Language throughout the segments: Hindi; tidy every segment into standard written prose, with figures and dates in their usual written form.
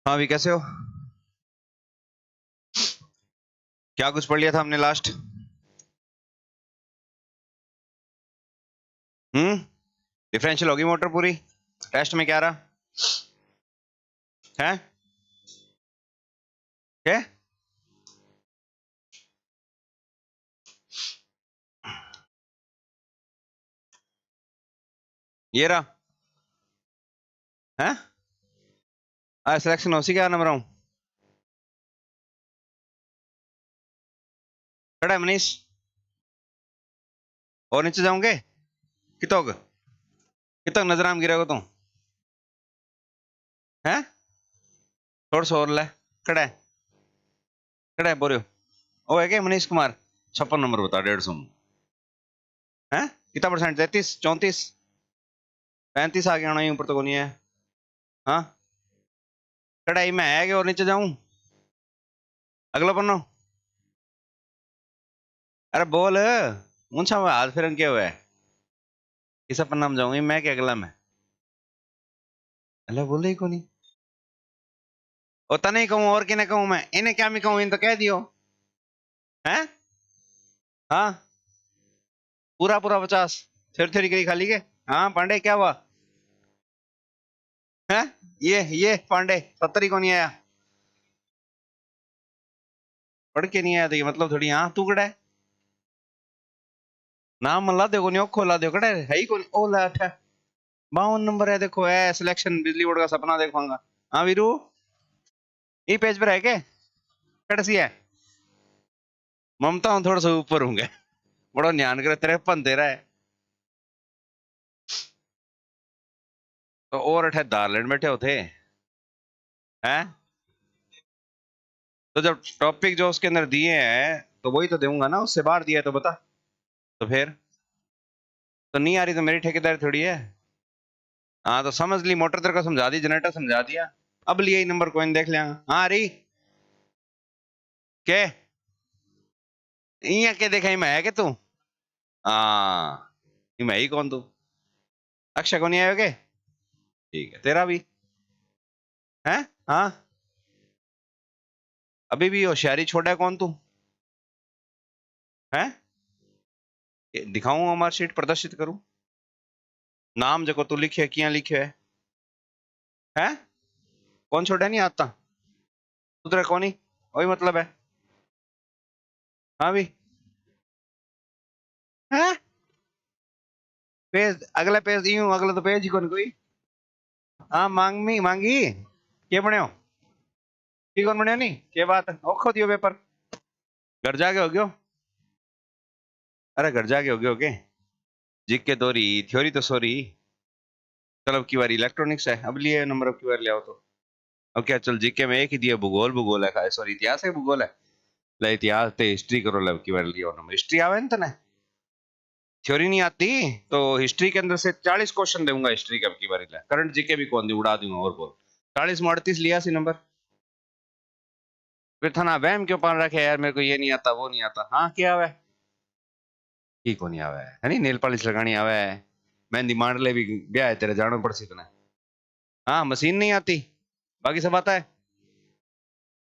हाँ भी कैसे हो? क्या कुछ पढ़ लिया था हमने लास्ट? डिफरेंशियल होगी मोटर पूरी? टेस्ट में क्या रहा है? क्या? ये रहा है? सिलेक्शन उसी क्या नंबर हूँ? खड़ा है मनीष? और नीचे जाऊंगे कितोग कितोग नजर आम गिरेगा तुम? है? थोड़ा सा और ले। खड़ा है? खड़ा है बोलो। ओ है क्या मनीष कुमार? 56 नंबर बता 150 में। है? कितना परसेंट? 33 34 35 आ गया होना ऊपर तो को नहीं है। हाँ, कढ़ाई में है कि और नीचे जाऊं? अगला पन्नो। अरे बोल। ऊंचा हुआ हाथ फिर क्या हुआ है? किस पन्ना में जाऊंगी मैं क्या अगला में? अल्लाह बोले ही को नहीं। नहीं कहूँ और किन्हें कहूँ मैं? इन्हें क्या मैं कहूँ? इन तो कह दियो। हैं? हाँ, पूरा पूरा 50। थोड़ी थोड़ी करी खाली के। हाँ पांडे क्या हुआ? है? ये पांडे 70 ही को नहीं आया। पढ़ के नहीं आया तो ये मतलब थोड़ी। हाँ तू कड़ा है? नाम ला देखो नहीं खोला देखो कड़ा है ही को नहीं। ओ ला 52 नंबर है देखो। है सिलेक्शन बिजली बोर्ड का सपना देखूंगा। हाँ वीरू, ये पेज पर है के? कड़ा सी है? ममता हूँ थोड़ा सा ऊपर होंगे। बड़ा ध्यान करे 53 तेरा है। तो और अठे दार्लैंड बैठे होते हैं। तो जब टॉपिक जो उसके अंदर दिए हैं तो वही तो दूंगा ना। उससे बाहर दिया है तो बता। तो फिर तो नहीं आ रही तो मेरी ठेकेदारी थोड़ी है। हाँ तो समझ ली। मोटर तेरे को समझा दी, जनरेटर समझा दिया। अब लिए ही नंबर कोई देख लिया। हाँ आ रही के? इया के देखा ही मैं है कि तू? हाँ, ये मैं ही कौन तू? अक्षय को नहीं आयोगे? ठीक है तेरा भी है। हाँ, अभी भी होशियारी छोड़ा है कौन तू? है? दिखाऊं मार्कशीट प्रदर्शित करूं? नाम जको तू लिखे किया लिखे है? कौन छोड़ा नहीं आता? उधर कौन ही? वही मतलब है। हाँ भी है। पेज अगला पेज यूं अगला तो पेज ही कौन कोई। हाँ मांगमी मांगी के बने हो? की कौन बने नहीं के बात औखो दियो पेपर। घर जाके हो गयो? अरे घर जाके हो गयो के? जिक के दोरी थ्योरी तो सॉरी। चल अब की बार इलेक्ट्रॉनिक्स है। अब लिए नंबर अब की बार ले आओ तो। अब क्या चल जीके में एक ही दिया भूगोल भूगोल है। सॉरी इतिहास है भूगोल है। ले इतिहास ते हिस्ट्री करो। ले अब की बार लियो नंबर। हिस्ट्री आवे ना तने? थ्योरी नहीं आती तो हिस्ट्री के अंदर से 40 क्वेश्चन दूंगा हिस्ट्री का अब की बार। करंट जीके भी कौन दी उड़ा दूंगा और बोल। 40 में 38 लिया सी नंबर। फिर थाना वहम क्यों पान रखे यार मेरे को ये नहीं आता वो नहीं आता। हाँ क्या आवे? की को नहीं आवे है नहीं? नेल पॉलिश लगानी आवे है? मेहंदी मांड ले भी ब्याह है तेरे जानो पड़ सी तने। हाँ मशीन नहीं आती, बाकी सब आता है।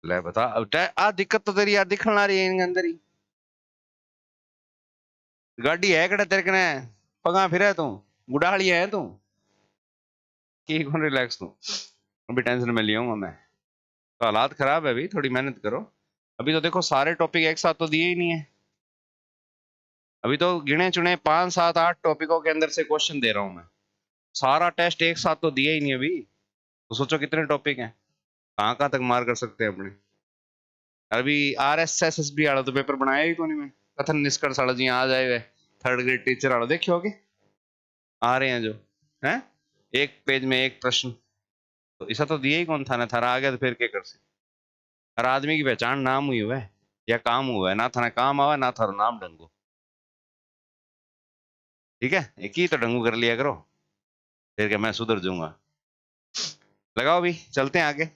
ले बता अब आ दिक्कत तो तेरी यार दिखण आ रही है इनके अंदर ही। गाड़ी है कड़ा तेरे कने? पगा फिरे तू? बुढ़ाड़ी है तू? की कौन रिलैक्स तू? अभी टेंशन में लिया हूँ मैं। तो हालात खराब है अभी, थोड़ी मेहनत करो। अभी तो देखो सारे टॉपिक एक साथ तो दिए ही नहीं है। अभी तो गिने चुने 5 7 8 टॉपिकों के अंदर से क्वेश्चन दे रहा हूं मैं। सारा टेस्ट एक साथ तो दिया ही नहीं अभी। तो सोचो कितने टॉपिक हैं, कहाँ कहाँ तक मार कर सकते हैं अपने। अभी RSSB वाला तो पेपर बनाया ही कोनी मैं। कथन निष्कर्ष वाला जी आ जाए। थर्ड ग्रेड टीचर वाला देखियो होगे आ रहे हैं जो हैं। एक पेज में एक प्रश्न। तो ऐसा तो दिया ही कौन था ना थारा आ गया तो फिर क्या कर सकते? हर आदमी की पहचान नाम हुई हुआ है या काम हुआ है। ना थाना काम आवा ना थारो नाम ढंगो। ठीक है, एक ही तो ढंगू कर लिया करो। फिर क्या मैं सुधर जाऊंगा? लगाओ भी चलते हैं आगे।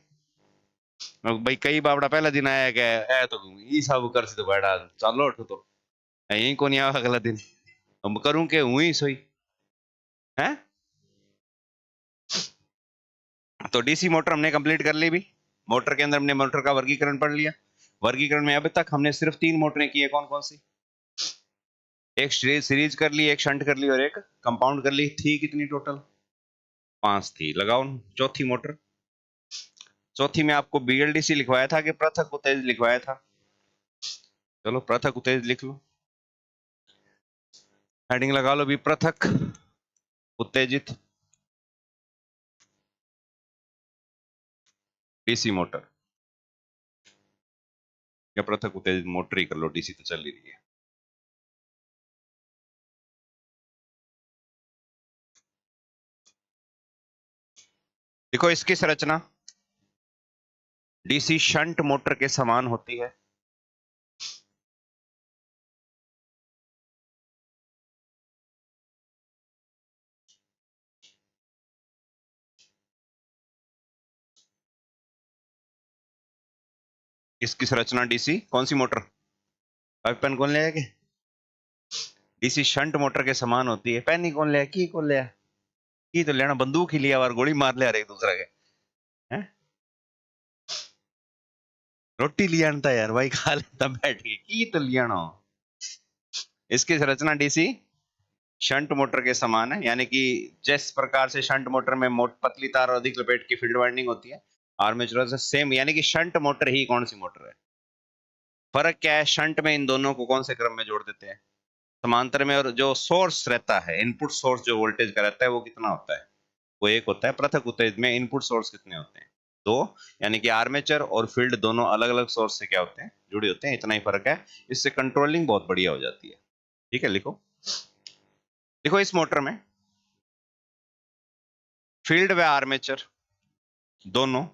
भाई कई बावड़ा पहला दिन आया क्या है तो ई सब कर सी तो बैठा चलो उठ तो यही को नहीं आवा अगला दिन। अब करूं के हुई सोई है। तो DC मोटर हमने कंप्लीट कर ली भी। मोटर के अंदर हमने मोटर का वर्गीकरण पढ़ लिया। वर्गीकरण में अब तक हमने सिर्फ 3 मोटरें की है, कौन कौन सी? एक सीरीज कर ली, एक शंट कर ली और एक कंपाउंड कर ली। थी कितनी टोटल? 5 थी। लगाओ चौथी मोटर। चौथी में आपको बीएलडीसी लिखवाया था कि पृथक उत्तेजित लिखवाया था? चलो पृथक उत्तेजित लिख लो, हेडिंग लगा लो भी, पृथक उत्तेजित डीसी मोटर, या पृथक उत्तेजित मोटर ही कर लो, डीसी तो चल ही रही है। देखो इसकी संरचना डीसी शंट मोटर के समान होती है। इसकी संरचना डीसी कौन सी मोटर, अब पेन कौन ले आया? डीसी शंट मोटर के समान होती है। पेन ही कौन ले आया? की कौन ले आया? की तो लेना, बंदूक ही लिया और गोली मार ले रहे एक दूसरे के हैं? रोटी लिया था यार भाई, खा लेता बैठ के, की तो लिया ना। इसकी संरचना डीसी शंट मोटर के समान है, यानी कि जिस प्रकार से शंट मोटर में पतली तार और अधिक लपेट की फील्ड वाइंडिंग होती है, आर्मेचर से सेम, यानी कि शंट मोटर ही कौन सी मोटर है। फर्क क्या है? शंट में इन दोनों को कौन से क्रम में जोड़ देते हैं? समांतर में। और जो सोर्स रहता है, इनपुट सोर्स जो वोल्टेज का रहता है, वो कितना होता है? वो एक होता है। पृथक उत्तेजित में इनपुट सोर्स कितने होते हैं? 2। यानी कि आर्मेचर और फील्ड दोनों अलग अलग सोर्स से क्या होते हैं? जुड़े होते हैं। इतना ही फर्क है, इससे कंट्रोलिंग बहुत बढ़िया हो जाती है। ठीक है, लिखो। देखो इस मोटर में फील्ड व आर्मेचर दोनों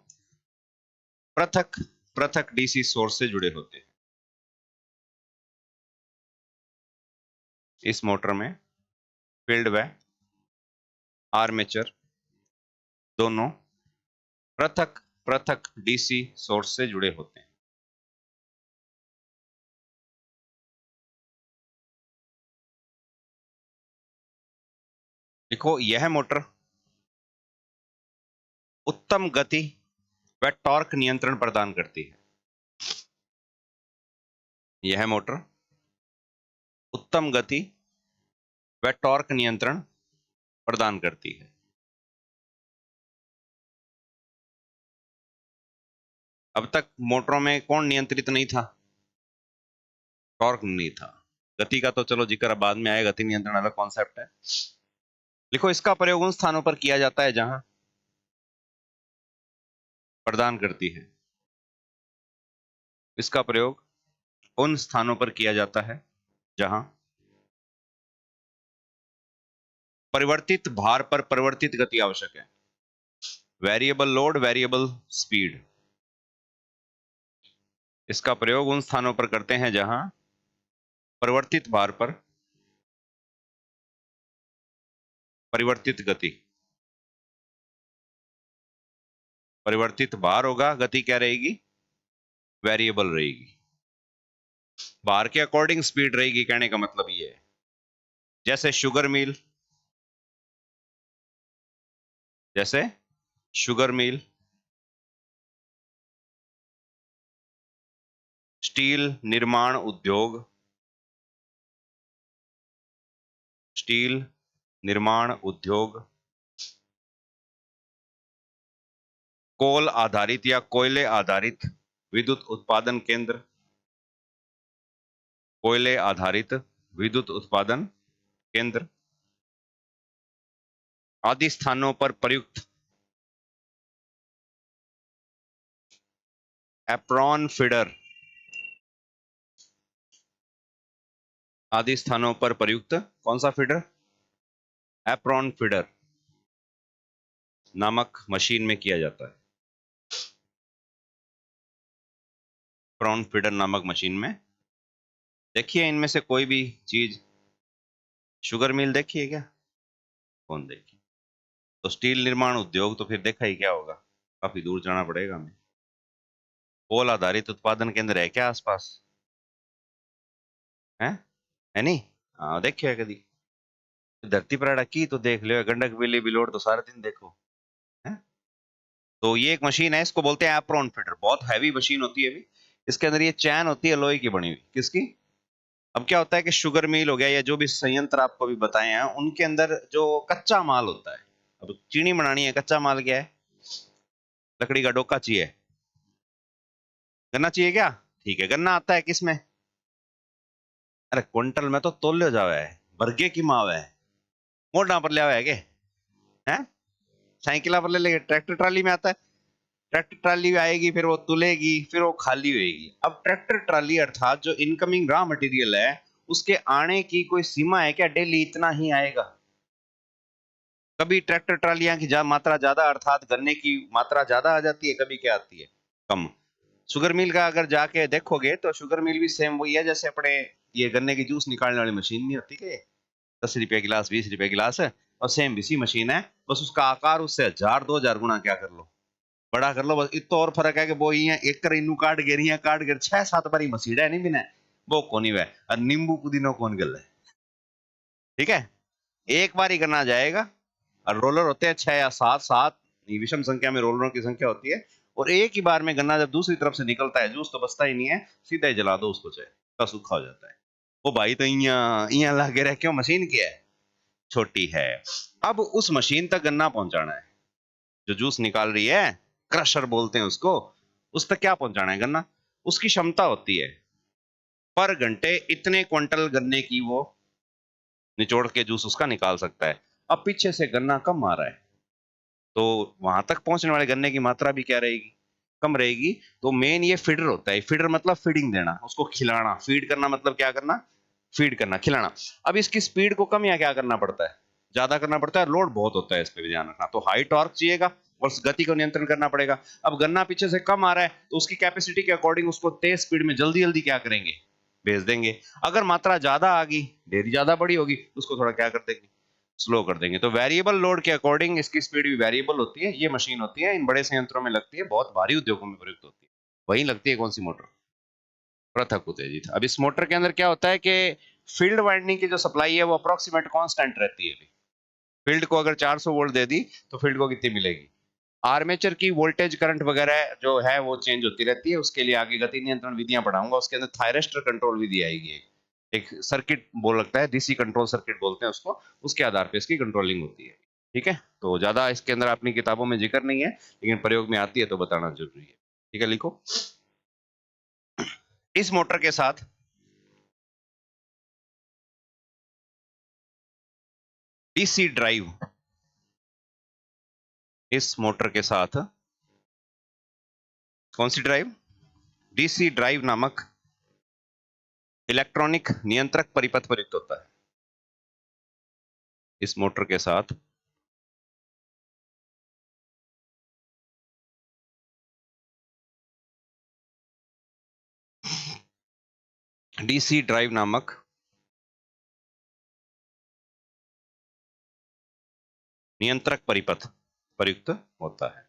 पृथक पृथक डीसी सोर्स से जुड़े होते हैं। इस मोटर में फील्ड व आर्मेचर दोनों पृथक पृथक डीसी सोर्स से जुड़े होते हैं। देखो यह मोटर उत्तम गति व टॉर्क नियंत्रण प्रदान करती है। यह मोटर उत्तम गति व टॉर्क नियंत्रण प्रदान करती है। अब तक मोटरों में कौन नियंत्रित नहीं था? टॉर्क नहीं था। गति का तो चलो जिक्र अब बाद में आएगा, गति नियंत्रण अलग कॉन्सेप्ट है। देखो इसका प्रयोग उन स्थानों पर किया जाता है जहां प्रदान करती है। इसका प्रयोग उन स्थानों पर किया जाता है जहां परिवर्तित भार पर परिवर्तित गति आवश्यक है। Variable load, variable speed. इसका प्रयोग उन स्थानों पर करते हैं जहां परिवर्तित भार पर परिवर्तित गति। परिवर्तित भार होगा, गति क्या रहेगी? वेरिएबल रहेगी। भार के अकॉर्डिंग स्पीड रहेगी, कहने का मतलब ये है। जैसे शुगर मिल, जैसे शुगर मिल, स्टील निर्माण उद्योग, स्टील निर्माण उद्योग, कोल आधारित या कोयले आधारित विद्युत उत्पादन केंद्र, कोयले आधारित विद्युत उत्पादन केंद्र आदि स्थानों पर प्रयुक्त एप्रॉन फीडर, आदि स्थानों पर प्रयुक्त कौन सा फीडर? एप्रॉन फीडर नामक मशीन में किया जाता है। एप्रॉन फीडर नामक मशीन में। देखिए इनमें से कोई भी चीज, शुगर मिल देखी है क्या? कौन देखी? तो स्टील निर्माण उद्योग तो फिर देखा ही क्या होगा, काफी दूर जाना पड़ेगा हमें। कोल आधारित उत्पादन केंद्र है क्या आसपास? है नहीं? हाँ देखियो है कभी? धरती पर अड़ा की तो देख लियो, गंडक बिल्ली बिलोड़ तो सारा दिन देखो। है तो ये एक मशीन है, इसको बोलते हैं एप्रोन फिटर, बहुत हैवी मशीन होती है भी। इसके अंदर ये चैन होती है लोहे की बनी हुई, किसकी? अब क्या होता है कि शुगर मिल हो गया या जो भी संयंत्र आपको भी बताए हैं, उनके अंदर जो कच्चा माल होता है, अब चीनी बनानी है, कच्चा माल क्या है? लकड़ी का डोका चाहिए, गन्ना चाहिए क्या? ठीक है, गन्ना आता है किस में? अरे क्विंटल में तो तोल जावे है, बरगे की माव है, मोटा पर लिया हुआ है के? हैं? साइकिल पर ले लेके ट्रैक्टर ट्राली में आता है, ट्रैक्टर ट्राली आएगी, फिर वो तुलेगी, फिर वो खाली होएगी। अब ट्रैक्टर ट्राली अर्थात जो इनकमिंग रॉ मटेरियल है, उसके आने की कोई सीमा है क्या? डेली इतना ही आएगा? कभी ट्रैक्टर ट्रालियां की मात्रा ज्यादा अर्थात गन्ने की मात्रा ज्यादा आ जाती है, कभी क्या आती है? कम। शुगर मिल का अगर जाके देखोगे तो शुगर मिल भी सेम वही है जैसे अपने ये गन्ने की जूस निकालने वाली मशीन नहीं होती क्या? 10 रुपए गिलास, 20 रुपए गिलास है, और सेम इसी मशीन है, बस उसका आकार उससे 1000 2000 गुना क्या कर लो, बड़ा कर लो, बस इतना और फर्क है कि वो ये एक कर इनू काट गे रिया काट गे 6 7 बारी मसीड़ा नहीं बिना, वो कोनी वे और नींबू पुदीना कौन गल है? ठीक है, एक बार ही करना जाएगा। और रोलर होते हैं 6 या 7, 7 विषम संख्या में रोलरों की संख्या होती है, और एक ही बार में गन्ना जब दूसरी तरफ से निकलता है, जूस तो बचता ही नहीं है, सीधा ही जला दो उसको, चाहे का सूखा हो जाता है। वो भाई तो इया लागे रह क्यों, मशीन क्या है, छोटी है। अब उस मशीन तक गन्ना पहुंचाना है, जो जूस निकाल रही है, क्रशर बोलते हैं उसको, उस तक क्या पहुंचाना है गन्ना, उसकी क्षमता होती है पर घंटे इतने क्विंटल गन्ने की वो निचोड़ के जूस उसका निकाल सकता है। अब पीछे से गन्ना कम आ रहा है, तो वहां तक पहुंचने वाले गन्ने की मात्रा भी क्या रहेगी, कम रहेगी। तो मेन ये फीडर होता है, फीडर मतलब फीडिंग देना, उसको खिलाना, फीड करना मतलब क्या करना, फीड करना, खिलाना। अब इसकी स्पीड को कम या क्या करना पड़ता है, ज्यादा करना पड़ता है, लोड बहुत होता है, इस पे भी ध्यान रखना, तो हाई टॉर्क चाहिएगा और गति को नियंत्रण करना पड़ेगा। अब गन्ना पीछे से कम आ रहा है, तो उसकी कैपेसिटी के अकॉर्डिंग उसको तेज स्पीड में जल्दी जल्दी क्या करेंगे, भेज देंगे। अगर मात्रा ज्यादा आ गई, डेयरी ज्यादा बड़ी होगी, उसको थोड़ा क्या कर देंगे, स्लो कर देंगे। तो वेरिएबल लोड के अकॉर्डिंग इसकी स्पीड भी वेरिएबल होती है। ये मशीन होती है, इन बड़े संयंत्रों में लगती है, बहुत भारी उद्योगों में प्रयुक्त होती है। वहीं लगती है कौन सी मोटर, पृथक उत्तेजित। अब इस मोटर के अंदर क्या होता है कि फील्ड वाइंडिंग की जो सप्लाई है वो अप्रोक्सीमेट कांस्टेंट रहती है। फील्ड को अगर 400 वोल्ट दे दी तो फील्ड को कितनी मिलेगी? आर्मेचर की वोल्टेज करंट वगैरह जो है वो चेंज होती रहती है, उसके लिए आगे गति नियंत्रण विधियां पढ़ाऊंगा, उसके अंदर थायरेस्टर कंट्रोल विधि आएगी, एक सर्किट बोल लगता है, डीसी कंट्रोल सर्किट बोलते हैं उसको, उसके आधार पे इसकी कंट्रोलिंग होती है। ठीक है, तो ज्यादा इसके अंदर अपनी किताबों में जिक्र नहीं है, लेकिन प्रयोग में आती है तो बताना जरूरी है। ठीक है, लिखो। इस मोटर के साथ डीसी ड्राइव, इस मोटर के साथ कौन सी ड्राइव, डीसी ड्राइव नामक इलेक्ट्रॉनिक नियंत्रक परिपथ प्रयुक्त होता है। इस मोटर के साथ डीसी ड्राइव नामक नियंत्रक परिपथ प्रयुक्त होता है।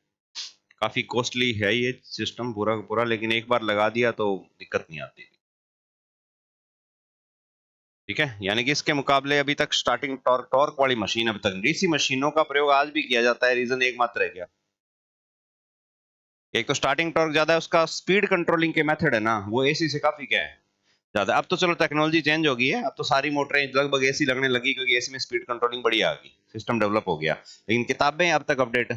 काफी कॉस्टली है ये सिस्टम पूरा का पूरा, लेकिन एक बार लगा दिया तो दिक्कत नहीं आती। ठीक है, यानी कि इसके मुकाबले अभी तक स्टार्टिंग टॉर्क टॉर्क वाली मशीन अभी तक, डीसी मशीनों का प्रयोग आज भी किया जाता है, रीजन एक मात्र है क्या, एक तो स्टार्टिंग टॉर्क ज्यादा है, उसका स्पीड कंट्रोलिंग के मेथड है ना वो एसी से काफी क्या है, ज्यादा। अब तो चलो टेक्नोलॉजी चेंज हो गई है, अब तो सारी मोटरें लगभग एसी लगने लगी, क्योंकि एसी में स्पीड कंट्रोलिंग बढ़िया आ गई, सिस्टम डेवलप हो गया। लेकिन किताबें अब तक अपडेट,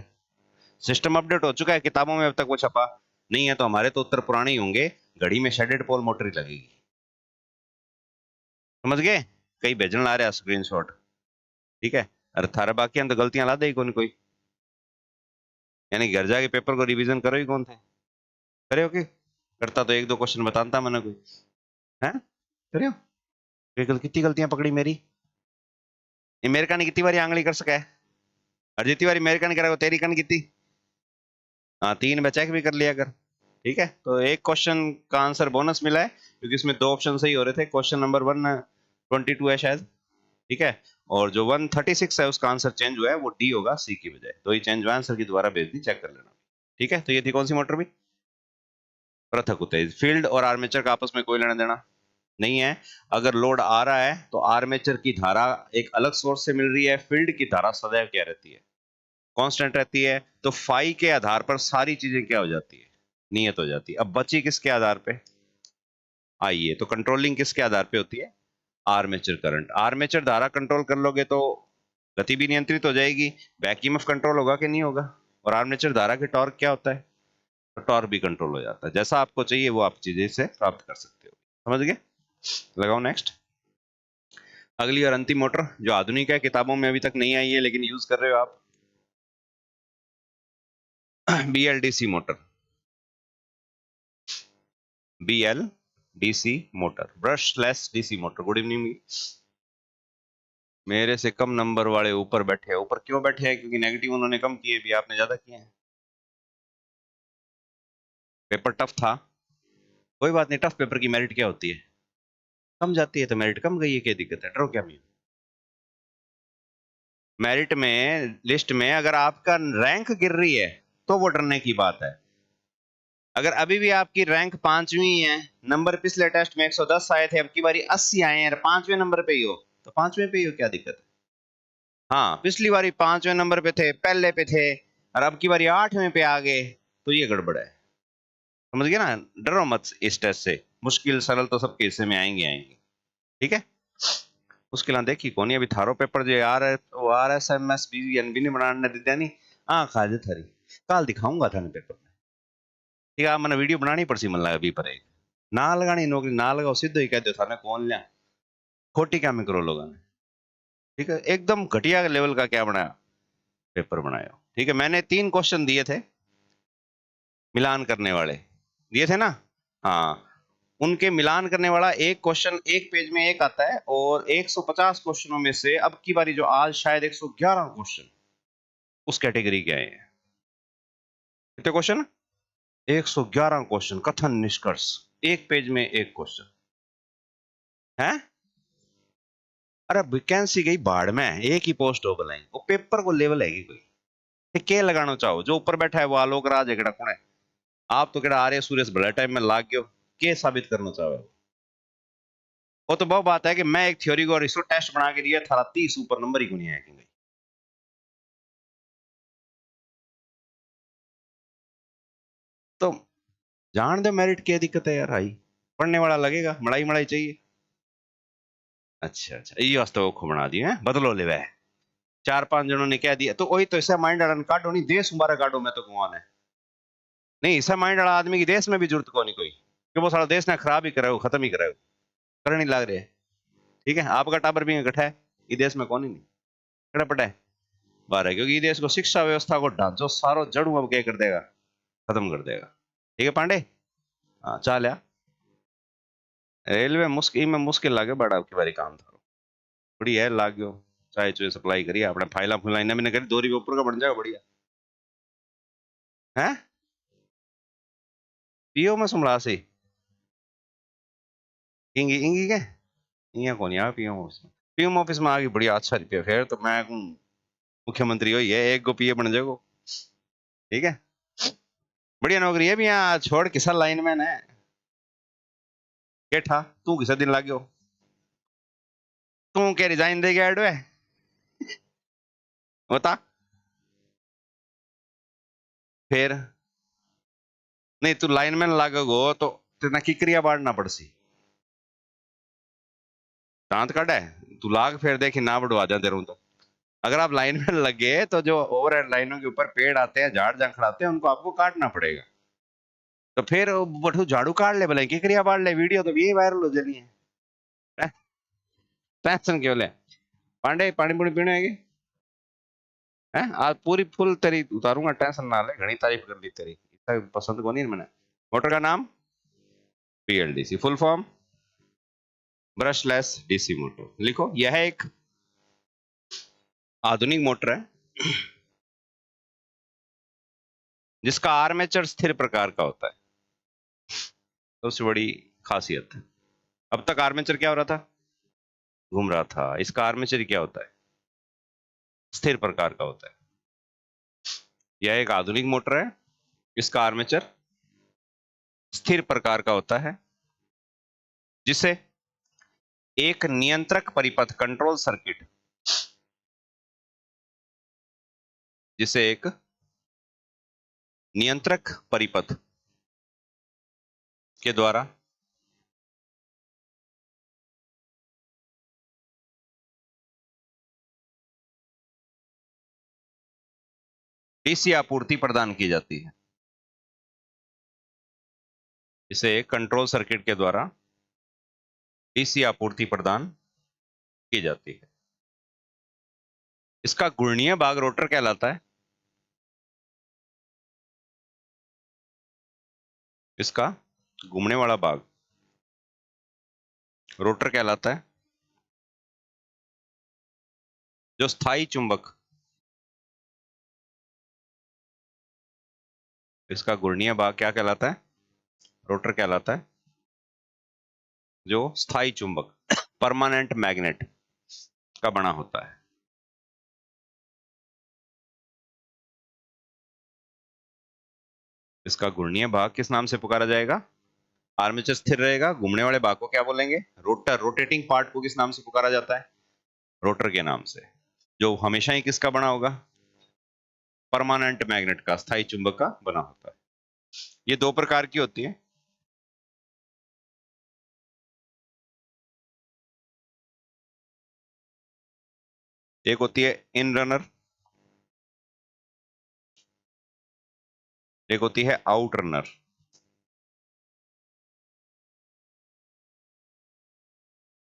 सिस्टम अपडेट हो चुका है, किताबों में अब तक वो छपा नहीं है, तो हमारे तो उत्तर पुराने ही होंगे, घड़ी में शेडेड पोल मोटर ही लगेगी। समझ गए? कई भेजने ला रहा स्क्रीनशॉट। ठीक है, अरे थारा बाकी तो गलतियां ला दे कौन कोई, यानी घर जाके पेपर को रिवीजन करो ही कौन थे, करे हो कि करता तो एक दो क्वेश्चन बताता मैंने कोई है, करे हो कितनी गलतियां पकड़ी मेरी, ये मेरे का नहीं कितनी बारी आंगली कर सका है, और जितनी बारी मेरे का नहीं करा वो तेरी कन कितनी, हाँ 3 मैं चेक भी कर लिया कर। ठीक है, तो एक क्वेश्चन का आंसर बोनस मिला है, क्योंकि इसमें 2 ऑप्शन सही हो रहे थे, क्वेश्चन नंबर 122 है शायद। ठीक है, और जो 136 है उसका आंसर चेंज हुआ है, वो डी होगा सी की बजाय, तो ये चेंज हुआ आंसर की दोबारा भेज दी, चेक कर लेना। ठीक है, तो ये थी कौन सी मोटर भी, पृथक उत्तेजित। फील्ड और आर्मेचर का आपस में कोई लेना देना नहीं है। अगर लोड आ रहा है तो आर्मेचर की धारा एक अलग सोर्स से मिल रही है, फील्ड की धारा सदैव क्या रहती है, कांस्टेंट रहती है, तो फाई के आधार पर सारी चीजें क्या हो जाती है, नियत हो जाती है। अब बची किसके आधार पे, आइए, तो कंट्रोलिंग किसके आधार पे होती है, आर्मेचर करंट। आर्मेचर धारा कंट्रोल कर लोगे तो गति भी नियंत्रित हो जाएगी, बैक ईएमएफ कंट्रोल होगा कि नहीं होगा, और आर्मेचर धारा के टॉर्क क्या होता है, तो टॉर्क भी कंट्रोल हो जाता है। जैसा आपको चाहिए वो आप चीजें से प्राप्त कर सकते हो। समझ गए? लगाओ नेक्स्ट। अगली और अंतिम मोटर जो आधुनिक है, किताबों में अभी तक नहीं आई है लेकिन यूज कर रहे हो आप, BLDC motor. BLDC motor, brushless DC motor. Good evening. मेरे से कम नंबर वाले ऊपर बैठे हैं। ऊपर क्यों बैठे हैं? क्योंकि नेगेटिव उन्होंने कम किए, भी आपने ज्यादा किए हैं। पेपर टफ था, कोई बात नहीं। टफ पेपर की मेरिट क्या होती है, कम जाती है, तो मेरिट कम गई है, क्या दिक्कत है, डरो क्या मैं। मेरिट में, लिस्ट में अगर आपका रैंक गिर रही है तो वो डरने की बात है। अगर अभी भी आपकी रैंक 5वीं है, नंबर पिछले टेस्ट में 110 आए थे, अब की बारी 80 आए हैं, 5वें नंबर पे ही हो, तो 5वें पे ही हो, क्या दिक्कत है। हाँ, पिछली बारी 5वें नंबर पे थे, पहले पे थे, और अब की बारी 8वें पे आ गए, तो ये गड़बड़ है। समझ गए ना? डरो मत इस टेस्ट से, मुश्किल सरल तो सबके हिस्से में आएंगे आएंगे। ठीक है, मुश्किल देखी कौन अभी थारो पेपर जो RSMS BNB ने बनाने दिया नहीं, खा जे थारी काल दिखाऊंगा थाने पेपर में। ठीक है, मैंने वीडियो बनानी पड़सी मन लगा भी पर एक ना लगानी नौकरी ना लगाओ, सीधो ही कह दो थाने कौन लिया, खोटी क्या में करो लोगों ने। ठीक है, एकदम घटिया लेवल का क्या बनाया, पेपर बनाया। ठीक है, मैंने 3 क्वेश्चन दिए थे मिलान करने वाले, दिए थे ना। हाँ, उनके मिलान करने वाला एक क्वेश्चन एक पेज में एक आता है, और 150 क्वेश्चनों में से अब की बारी जो आज शायद 111 क्वेश्चन उस कैटेगरी के आए हैं। कितने क्वेश्चन? 111 क्वेश्चन, कथन निष्कर्ष, एक पेज में एक क्वेश्चन है। अरे वैकेंसी गई बाढ़ में, एक ही पोस्ट हो बनाई, वो पेपर को लेवल है कोई के लगाना चाहो, जो ऊपर बैठा है वो आलोक राज है, कौन है। आप तो केड़ा आर्य सूर्य भले टाइम में लाग गयो, के साबित करना चाहो। वो तो बहुत बात है कि मैं एक थ्योरी को रिसो टेस्ट बना के दिया था, 30 ऊपर नंबर ही को नहीं आया। तो जान दे मेरिट क्या दिक्कत है यार, आई पढ़ने वाला लगेगा, मड़ाई मड़ाई चाहिए। अच्छा अच्छा, ये वास्तव को बना दिए हैं, बदलो ले वह 4-5 जनों ने कह दिया, तो वही तो ऐसा माइंड वाला काटो नहीं, देश मुबारा काटो, मैं तो कौन है। नहीं, ऐसा माइंड वाला आदमी की देश में भी जरूरत को नहीं कोई, कि वो सारा देश ने खराब ही करा हो, खत्म ही करा हो, करने नहीं लग रहे। ठीक है, आपका टाबर भी इकट्ठा है, ये देश में कौन ही नहीं कड़ा पटा है बारह, क्योंकि ये देश को शिक्षा व्यवस्था को ढांचो सारो जड़ू अब क्या कर देगा, खत्म कर देगा। ठीक है पांडे, हाँ चाल या रेलवे मुश्किल में मुश्किल लागे बड़ा आपकी बारी काम था, बढ़िया है लाग्यो। चाय चुए सप्लाई करिए, अपने फाइला फुला इन्हें मैंने करी, 2 ऊपर का बन जाएगा बढ़िया है। पीओ में सुमला से इंगी इंगी के इया कौन यार, पीएम ऑफिस में आ गई बढ़िया, अच्छा रुपया, फिर तो मैं मुख्यमंत्री हो है, एक गो पीए बन जाएगो। ठीक है, बढ़िया नौकरी है भी, यहाँ छोड़ किसा लाइन में ना के ठा तू किसा दिन लाग्यो, तू क्या रिजाइन दे गया एडवे बता। फिर नहीं, तू लाइन में लागोगो तो तेना किकरिया बाढ़ना पड़सी, दांत काटा है तू लाग, फिर देखी ना बढ़वा दे तेरू तो। अगर आप लाइन में लगे तो जो ओवरहेड लाइनों के ऊपर पेड़ आते हैं, झाड़ खड़ाते हैं, उनको आपको काटना पड़ेगा। तो फिर बठू झाड़ू काट ले, भले किकरिया बाढ़ ले, वीडियो तो यही वायरल हो जानी है। टेंशन क्यों ले, पांडे पानी पुनी पीने है हैं? आज पूरी फुल तेरी उतारूंगा, टेंशन ना ले, घनी तारीफ कर ली तेरी, इतना पसंद को नहीं मैंने। मोटर का नाम PLDC, full form brushless DC motor. लिखो, यह एक आधुनिक मोटर है जिसका आर्मेचर स्थिर प्रकार का होता है, सबसे बड़ी खासियत। अब तक आर्मेचर क्या हो रहा था, घूम रहा था, इसका आर्मेचर क्या होता है, स्थिर प्रकार का होता है। यह एक आधुनिक मोटर है, इसका आर्मेचर स्थिर प्रकार का होता है, जिसे एक नियंत्रक परिपथ कंट्रोल सर्किट जिसे एक नियंत्रक परिपथ के द्वारा डीसी आपूर्ति प्रदान की जाती है। इसे एक कंट्रोल सर्किट के द्वारा डीसी आपूर्ति प्रदान की जाती है। इसका घूर्णीय भाग रोटर कहलाता है। इसका घूमने वाला भाग रोटर कहलाता है। जो स्थायी चुंबक, इसका घूर्णीय भाग क्या कहलाता है? रोटर कहलाता है। जो स्थायी चुंबक परमानेंट मैग्नेट का बना होता है। इसका घूर्णीय भाग किस नाम से पुकारा जाएगा? आर्मेचर स्थिर रहेगा। घूमने वाले भाग को क्या बोलेंगे? रोटर। रोटेटिंग पार्ट को किस नाम से पुकारा जाता है? रोटर के नाम से। जो हमेशा ही किसका बना होगा? परमानेंट मैग्नेट का, स्थायी चुंबक का बना होता है। ये दो प्रकार की होती है। एक होती है इन रनर, एक होती है आउट रनर।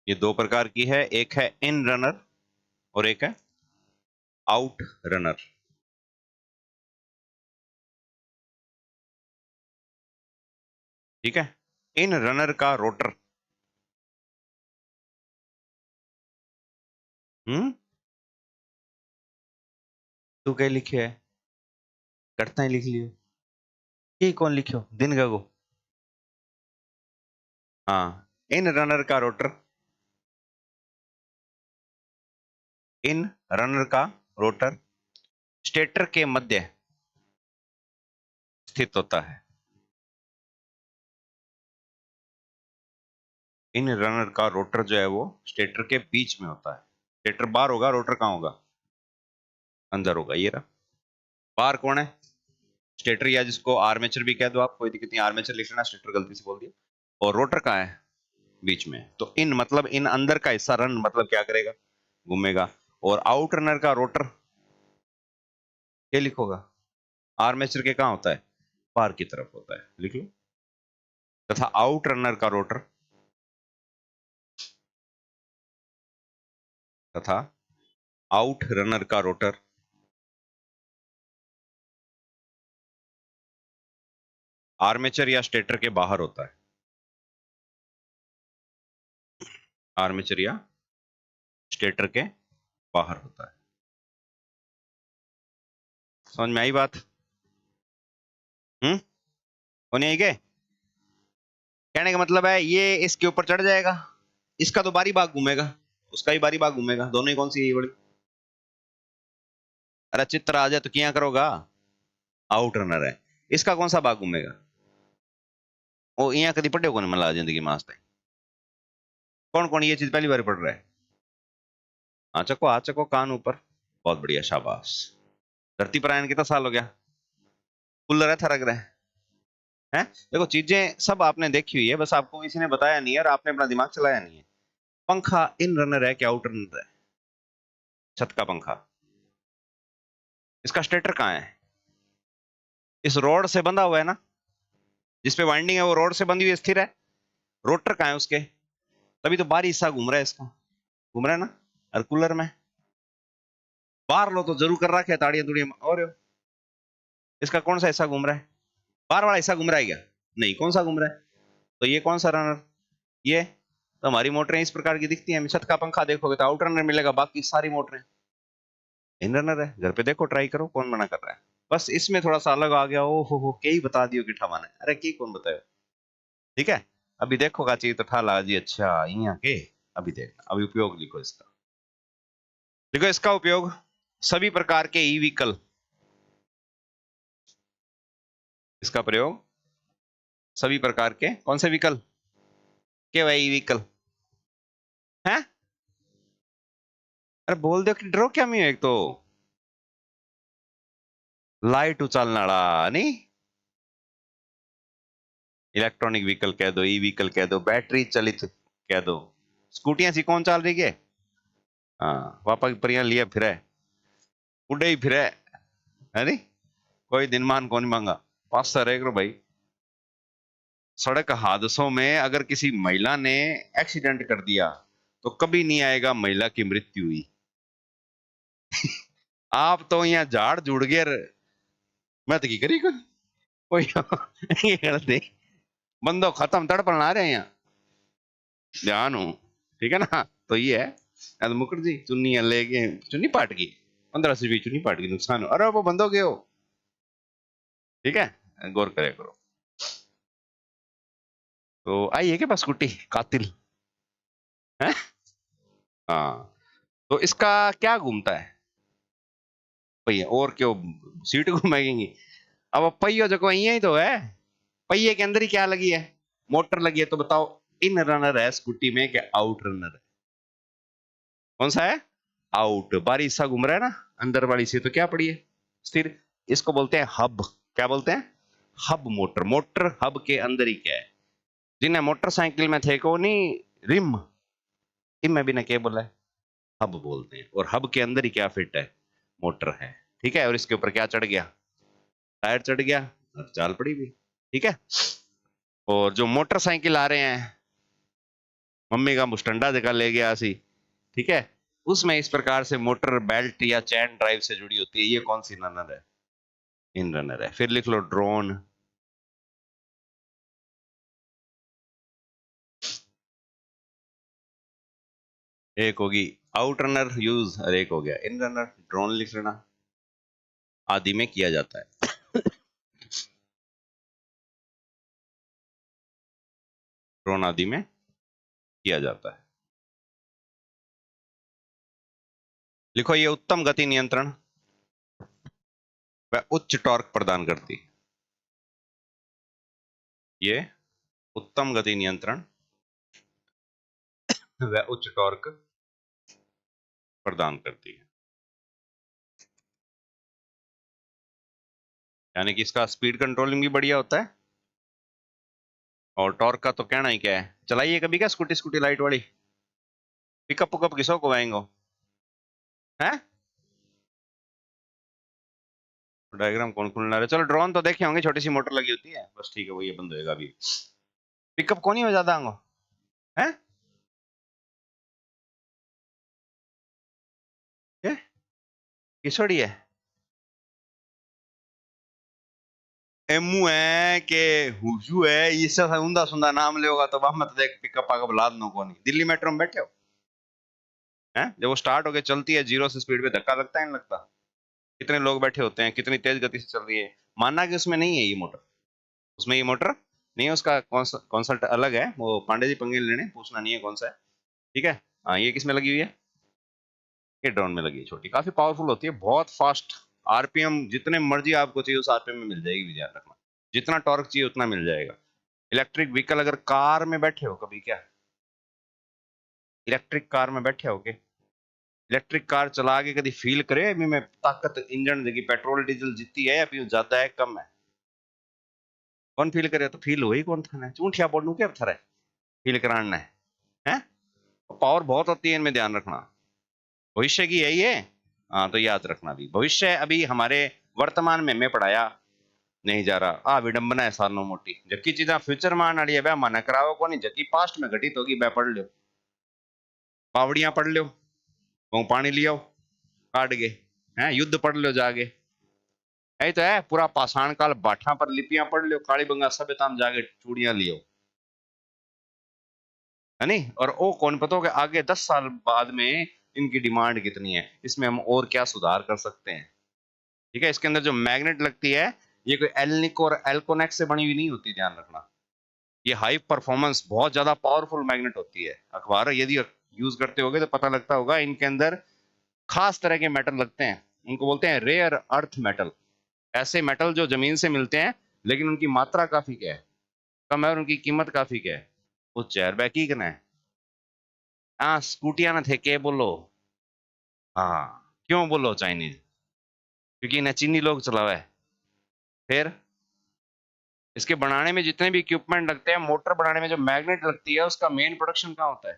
ये दो प्रकार की है, एक है इन रनर और एक है आउट रनर। ठीक है। इन रनर का रोटर, तू क्या लिखे है? करता ही लिख लियो। ये कौन लिखो? दिन का को। हाँ, इन रनर का रोटर, इन रनर का रोटर स्टेटर के मध्य स्थित होता है। इन रनर का रोटर जो है वो स्टेटर के बीच में होता है। स्टेटर बाहर होगा, रोटर कहां होगा? अंदर होगा। ये रहा। बाहर कौन है? स्टेटर, या जिसको आर्मेचर भी कह दो आप, कोई दिक्कत नहीं। आर्मेचर लिख लेना, स्टेटर गलती से बोल दिया। और रोटर कहां है? बीच में। तो इन मतलब इन अंदर का हिस्सा, रन मतलब क्या करेगा? घूमेगा। और आउट रनर का रोटर ये लिखोगा, आर्मेचर के कहां होता है? बाहर की तरफ होता है। लिख लो। तथा आउट रनर का रोटर, तथा आउट रनर का रोटर आर्मेचर या स्टेटर के बाहर होता है। आर्मेचर या स्टेटर के बाहर होता है। समझ में आई बात? होने आई गए? कहने का मतलब है ये इसके ऊपर चढ़ जाएगा, इसका तो बारी बाग घूमेगा, उसका ही बारी बाग घूमेगा। दोनों ही कौन सी है बड़ी? अरे चित्र आ जाए तो क्या करोगा? आउट रनर है। इसका कौन सा भाग घूमेगा? वो यहाँ कभी पढ़े कौन मला जिंदगी में आज तक? कौन कौन ये चीज पहली बार पढ़ रहा है? आ चको कान ऊपर। बहुत बढ़िया, शाबाश। धरती पर आयन कितना साल हो गया? कूलर है, थरक रहे हैं। देखो चीजें सब आपने देखी हुई है, बस आपको किसी ने बताया नहीं है और आपने अपना दिमाग चलाया नहीं है। पंखा इन रनर है कि आउट रनर है? छत का पंखा। इसका स्टेटर कहाँ है? इस रोड से बंधा हुआ है ना, जिसपे वाइंडिंग है वो रोड से बंधी हुई स्थिर है। रोटर कहाँ है उसके? तभी तो बाहरी हिस्सा घूम रहा है इसका। घूम रहा है ना। और कूलर में बाहर लो तो जरूर कर रखा है ताड़ियां तुड़ियां और इसका कौन सा हिस्सा घूम रहा है? बाहर वाला हिस्सा घूम रहा है क्या? नहीं। कौन सा घूम रहा है? तो ये कौन सा रनर? ये तो हमारी मोटरें इस प्रकार की दिखती हैं। छत का पंखा देखोगे तो आउट रनर मिलेगा, बाकी सारी मोटरें इन रनर है। घर पे देखो, ट्राई करो, कौन मना कर रहा है? बस इसमें थोड़ा सा अलग आ गया। ओ हो के ही बता दियो कि ठमाना है। अरे की कौन बताए? ठीक है। अभी देखो का चीज तो ठाला जी। अच्छा यहाँ के। अभी देखना, अभी उपयोग लिखो इसका। देखो इसका उपयोग सभी प्रकार के ई व्हीकल, इसका प्रयोग सभी प्रकार के कौन से व्हीकल के? वही व्हीकल है। अरे बोल दो कि डरो क्या मैं एक तो। लाइट उचालनाड़ा नहीं, इलेक्ट्रॉनिक व्हीकल कह दो, ई व्हीकल कह दो, बैटरी चलित कह दो। स्कूटियां सी कौन चाल रही है? हाँ, पापा की परियां लिया फिरे, उड़े ही फिरे, है नहीं, कोई दिन मान कौन मांगा। पास सर करो भाई। सड़क हादसों में अगर किसी महिला ने एक्सीडेंट कर दिया तो कभी नहीं आएगा महिला की मृत्यु हुई। आप तो यहाँ झाड़ जुड़ गए मैं तो की करी कोई ये गलत नहीं, बंदो खत्म तड़पन आ रहे हैं यहाँ, ध्यान हो, ठीक है ना। तो ये है, अब मुखर्जी चुन्नी लेके चुन्नी पाट गई, 15 से 20 चुन्नी पाट गई, नुकसान हो, अरे वो बंद हो गए हो, ठीक है, गौर करे करो। तो आई है के पास स्कूटी कातिल है। हाँ, तो इसका क्या घूमता है पहिया, और क्यों सीट घुमाएंगी। अब पहियो जो यही तो है, पहिए के अंदर ही क्या लगी है, मोटर लगी है, तो बताओ इन रनर है स्कूटी में क्या आउट रनर है? कौन सा है? आउट। बारी हिस्सा घूम रहा है ना, अंदर वाली सी तो क्या पड़ी है, स्थिर। इसको बोलते हैं हब, क्या बोलते हैं? Hub motor. मोटर हब के अंदर ही क्या है, जिन्हें मोटरसाइकिल में थे को नहीं रिम, इनमें भी ना क्या बोला है, हब बोलते हैं। और हब के अंदर ही क्या फिट है, मोटर है, ठीक है। और इसके ऊपर क्या चढ़ गया, टायर चढ़ गया और चाल पड़ी भी, ठीक है। और जो मोटरसाइकिल आ रहे हैं, मम्मी का मुस्टंडा जगह ले गया सी, ठीक है, उसमें इस प्रकार से मोटर बेल्ट या चैन ड्राइव से जुड़ी होती है, ये कौन सी रनर है? इन रनर है। फिर लिख लो ड्रोन, एक होगी आउट रनर यूज, और एक हो गया इन रनर। ड्रोन लिख लेना, आदि में किया जाता है। ड्रोन आदि में किया जाता है। लिखो ये उत्तम गति नियंत्रण व उच्च टॉर्क प्रदान करती है। ये उत्तम गति नियंत्रण व उच्च टॉर्क प्रदान करती है। यानी कि इसका स्पीड कंट्रोलिंग भी बढ़िया होता है, और टॉर्क का तो कहना ही क्या है। चलाइए कभी क्या स्कूटी, स्कूटी लाइट वाली, पिकअप पुकअप किसो को आएंगे हैं? डायग्राम कौन खुलना रहे, चलो ड्रोन तो देखे होंगे, छोटी सी मोटर लगी होती है बस, ठीक है, वो ये बंद होएगा अभी। पिकअप कौन ही हो जाता आंगो है, ये किसोड़ी है, एमू है के हुजू है, इससे उंदा सुंदा नाम ले होगा तो वहां मत देख, पिकअप आगे लाद नो को नहीं। दिल्ली मेट्रो में बैठे हो हैं, जब वो स्टार्ट होके चलती है जीरो से स्पीड पे, धक्का लगता है नहीं लगता? कितने लोग बैठे होते हैं, कितनी तेज गति से चल रही है, मानना कि उसमें नहीं है ये मोटर, उसमें ये मोटर नहीं है, उसका कॉन्सल्ट अलग है, वो पांडे जी पंगे लेने, पूछना नहीं है कौन सा है, ठीक है। हाँ, ये किस में लगी हुई है, ये ड्रोन में लगी है, छोटी, काफी पावरफुल होती है, बहुत फास्ट। आरपीएम जितने मर्जी आपको चाहिए उस आरपीएम में मिल जाएगी, ध्यान रखना, जितना टॉर्क चाहिए उतना मिल जाएगा। इलेक्ट्रिक व्हीकल, अगर कार में बैठे हो कभी क्या, इलेक्ट्रिक कार में बैठे हो के, इलेक्ट्रिक कार चला के कभी फील करे अभी मैं ताकत इंजन देगी, पेट्रोल डीजल जितनी है अभी ज्यादा है कम है, कौन फील करे? तो फील हो ही कौन था ना, चूंठिया बोलू क्या था फील कराना है, पावर बहुत होती है इनमें, ध्यान रखना। भविष्य की है ये, हाँ तो याद रखना भी, भविष्य अभी हमारे वर्तमान में मैं पढ़ाया नहीं जा रहा, आ विडंबना है सानो मोटी, जबकि चीजा फ्यूचर में आने वाली है, मन कराओ को नहीं, जबकि पास्ट में घटित होगी, वह पढ़ लो, पावड़ियां पढ़ लो, वो पानी लियो काट गए हैं, युद्ध पढ़ लो जागे, यही तो है पूरा पाषाण काल, बाठा पर लिपियां पढ़ लो, काली बंगा सभ्यता में जाके चूड़ियां लियो, है नहीं। और ओ कौन पता हो कि आगे 10 साल बाद में इनकी डिमांड कितनी है, इसमें हम और क्या सुधार कर सकते हैं, ठीक है। इसके अंदर जो मैग्नेट लगती है, ये कोई एलनिक और एल्कोनेक्स से बनी हुई नहीं होती, ध्यान रखना। ये हाई परफॉर्मेंस बहुत ज्यादा पावरफुल मैग्नेट होती है। अखबार यदि यूज करते होगे तो पता लगता होगा, इनके अंदर खास तरह के मेटल लगते हैं, उनको बोलते हैं रेयर अर्थ मेटल। ऐसे मेटल जो जमीन से मिलते हैं लेकिन उनकी मात्रा काफी क्या है, कम है, और उनकी कीमत काफी क्या है, उच्च है। बैकी करना है, हाँ स्कूटिया ना थे के बोलो, हाँ क्यों बोलो चाइनीज, क्योंकि इन्हें चीनी लोग चलावा है, फिर इसके बनाने में जितने भी इक्विपमेंट लगते हैं, मोटर बनाने में जो मैग्नेट लगती है, उसका मेन प्रोडक्शन कहाँ होता है?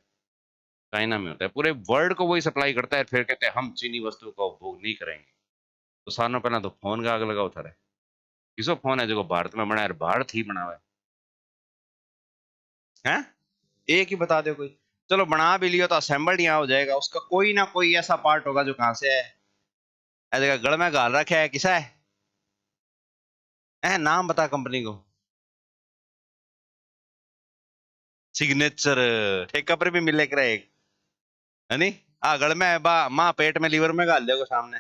चाइना में होता है। पूरे वर्ल्ड को वही सप्लाई करता है, फिर कहते हैं हम चीनी वस्तु का उपभोग नहीं करेंगे। तो सालों पहला तो फोन का आग लगा उतारे, किसो फोन है जो भारत में बना है, भारत ही बना हुआ है? एक ही बता दो कोई। चलो बना भी लियो तो असेंबल्ड यहाँ हो जाएगा, उसका कोई ना कोई ऐसा पार्ट होगा जो कहां से है। ऐसे गड़ में गाल रखा है, किसा है? नाम बता कंपनी को। सिग्नेचर। ठेका पर भी मिले कर एक, है नहीं? गड़ में है बा माँ, पेट में लीवर में गाल देखो सामने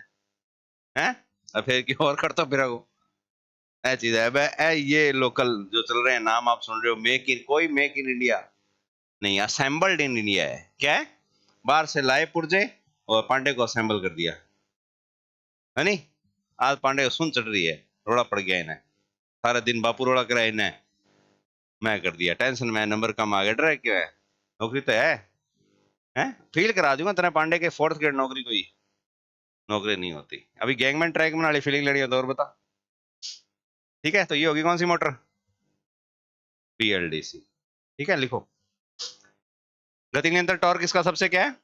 है। अब फिर क्यों और करता फिर वो ऐ चीज है बे, ये लोकल जो चल रहे हैं नाम आप सुन रहे हो, मेक इन, कोई मेक इन इंडिया नहीं, असेंबल्ड इन इंडिया है। क्या है? बाहर से लाए पुर्जे और पांडे को असेंबल कर दिया, है नहीं? आज पांडे को सुन चढ़ रही है, रोड़ा पड़ गया इन्हें, सारा दिन बापू रोड़ा करा इन्हें, मैं कर दिया टेंशन में, नंबर कम आ गया, डर क्यों है? नौकरी तो है फील करा दूंगा तेरे पांडे के, फोर्थ ग्रेड नौकरी कोई नौकरी नहीं होती। अभी गैंगमैन ट्रैक में वाली फीलिंग लड़ी हो तो और बता। ठीक है, तो ये होगी कौन सी मोटर? पीएलडीसी। ठीक है, लिखो। गति नियंत्रण टॉर्क इसका सबसे क्या है?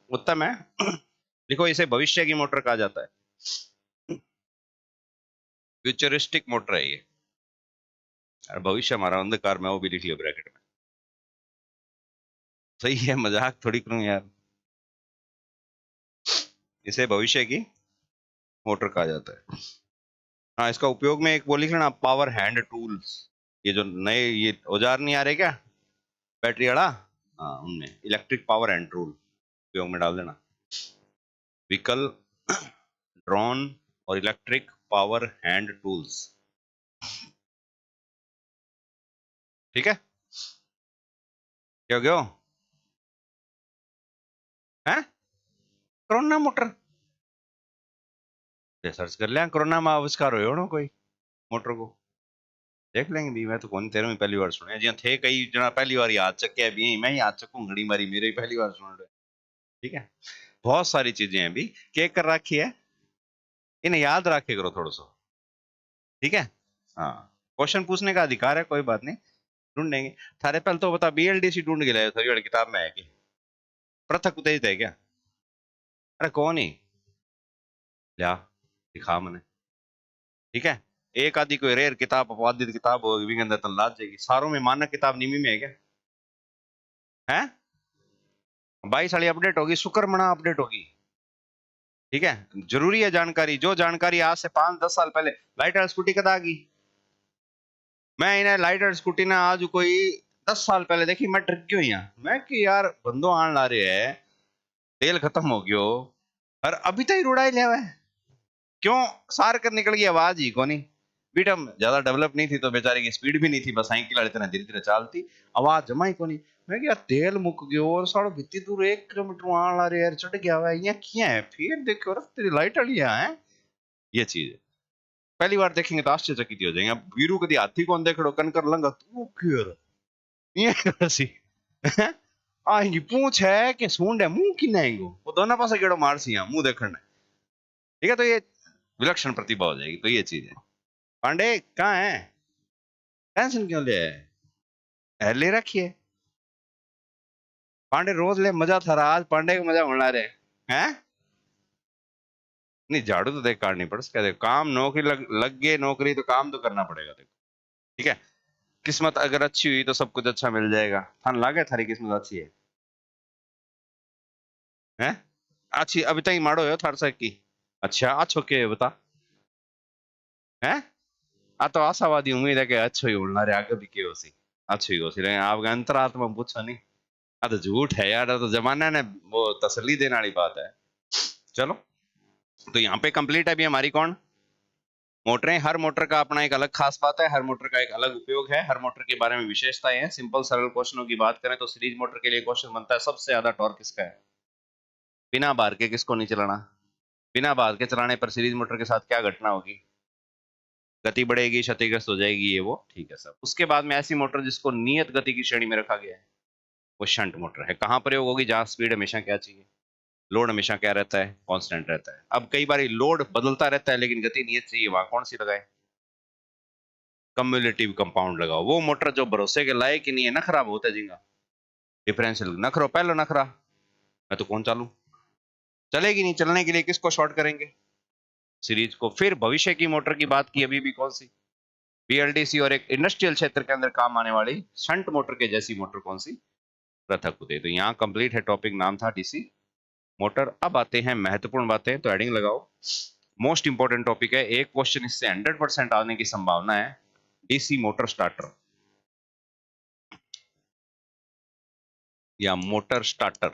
उत्तम है। लिखो, इसे भविष्य की मोटर कहा जाता है, फ्यूचरिस्टिक मोटर है ये। और भविष्य हमारा अंधकार में, वो भी लिख लियो ब्रैकेट में। सही है, मजाक थोड़ी करूं यार। इसे भविष्य की मोटर कहा जाता है। हाँ, इसका उपयोग में एक वो लिख लेना, पावर हैंड टूल्स। ये जो नए ये औजार नहीं आ रहे क्या, बैटरी वाला, हाँ उनमें इलेक्ट्रिक पावर हैंड टूल उपयोग में डाल देना। व्हीकल, ड्रोन और इलेक्ट्रिक पावर हैंड टूल्स। ठीक है, क्या हो गया? है कोरोना मोटर, सर्च कर लिया, कोरोना में आविष्कार हो ना कोई मोटर को, देख लेंगे भी। मैं तो कौन तेरे में पहली बार सुने जी, थे कई जना पहली बार याद चक्के भी, मैं ही याद चक्कू घड़ी मारी, मेरे ही पहली बार सुन रहे। ठीक है, बहुत सारी चीजें हैं भी, केक कर रखी है, इन्हें याद रखे करो थोड़ा सा। ठीक है, हाँ, क्वेश्चन पूछने का अधिकार है, कोई बात नहीं, ढूंढेंगे। थारे पहले तो बता, बीएलडीसी ढूंढ के लाए थोड़ी वाली किताब में है कि पृथक उत्तेजित है क्या? अरे कौन ही लिया, दिखा मैंने। ठीक है, एक आदि कोई रेयर किताब, अपवादित किताब होगी भी अंदर तन लाद जाएगी, सारों में मानक किताब निमी में है क्या? है 22 साली अपडेट होगी, शुक्रमणा अपडेट होगी। ठीक है, जरूरी है जानकारी, जो जानकारी आज से 5-10 साल पहले, लाइट और स्कूटी कदा आ गई, मैं इन्हें लाइट और स्कूटी ना आज कोई 10 साल पहले देखी, मैं डर क्यों यहाँ, मैं कि यार बंदो आन ला रहे है, तेल खत्म हो गयो, और अभी तक रुड़ाई ले है, क्यों? सार कर निकल गई, आवाज ही कोनी। बीटम ज्यादा डेवलप नहीं थी तो बेचारे की स्पीड भी नहीं थी, बस साइकिल वाली तरह धीरे धीरे चलती, आवाज जमा ही कोनी। मैं क्या तेल मुक गयो, और साड़ो भित्ती दूर 1 किलोमीटर आन ला रहे यार, चढ़ गया हुआ यहाँ क्या है, फिर देखो तेरी लाइट वाली है, ये चीज है। पहली बार देखेंगे तो आश्चर्यचकित हो जाएंगे। अब वीरू कदी हाथी कौन देख लो कनकर लंगा तू क्यों ये करसी आएंगी पूछ है कि सूंड है, मुंह की नहीं वो दोनों पास गेड़ो मार सी मुंह देखने। ठीक है, तो ये विलक्षण प्रतिभा हो जाएगी, तो ये चीज है। पांडे कहाँ है, टेंशन क्यों ले है, ले रखिए पांडे, रोज ले, मजा था रहा, आज पांडे का मजा होना रहे हैं। नहीं, झाड़ू तो देख काटनी पड़ सकता है, काम नौकरी लग गए नौकरी तो काम तो करना पड़ेगा देखो। ठीक है, किस्मत अगर अच्छी हुई तो सब कुछ अच्छा मिल जाएगा, थान लागे थारी किस्मत अच्छी है? अच्छी अभी तक माड़ो हो थार से की? अच्छा अच्छो के बता है? आ तो आशावादी उम्मीद है कि अच्छो ही उड़ना रे, आगे भी के होसी अच्छो ही होसी, लेकिन आपका अंतरात्मा पूछो नहीं, आ तो झूठ है यार, आ तो जमाना ने वो तसल्ली देने वाली बात है। चलो, तो यहाँ पे कंप्लीट है अभी हमारी कौन मोटरें। हर मोटर का अपना एक अलग खास बात है, हर मोटर का एक अलग उपयोग है, हर मोटर के बारे में विशेषताएं हैं। सिंपल सरल क्वेश्चनों की बात करें तो सीरीज मोटर के लिए क्वेश्चन बनता है, सबसे ज्यादा टॉर्क किसका है? बिना बार के किसको नहीं चलाना? बिना बार के चलाने पर सीरीज मोटर के साथ क्या घटना होगी? गति बढ़ेगी, क्षतिग्रस्त हो जाएगी, ये वो ठीक है सब। उसके बाद में ऐसी मोटर जिसको नियत गति की श्रेणी में रखा गया है, वो शंट मोटर है। कहां प्रयोग होगी? जहां स्पीड हमेशा क्या चाहिए, लोड हमेशा क्या रहता है, कांस्टेंट रहता है। अब कई बार लोड बदलता रहता है लेकिन गति नियत चाहिए, वहां कौन सी लगाए? कम्युलेटिव कंपाउंड लगाओ। वो मोटर जो भरोसे के लायक ही नहीं है, ना खराब होता जिंगा डिफरेंशियल नखरो, पहलो नखरा मैं तो कौन चालू, चलेगी नहीं। चलने के लिए किसको शॉर्ट करेंगे? सीरीज को। फिर भविष्य की मोटर की बात की अभी भी, कौन सी? बीएलडीसी। और एक इंडस्ट्रियल क्षेत्र के अंदर काम आने वाली शंट मोटर के जैसी मोटर कौन सी? पृथक उदय। तो यहाँ कंप्लीट है टॉपिक, नाम था डीसी मोटर। अब आते हैं महत्वपूर्ण बातें, तो एडिंग लगाओ। मोस्ट इंपॉर्टेंट टॉपिक है, एक क्वेश्चन इससे 100% आने की संभावना है। डीसी मोटर स्टार्टर या मोटर स्टार्टर,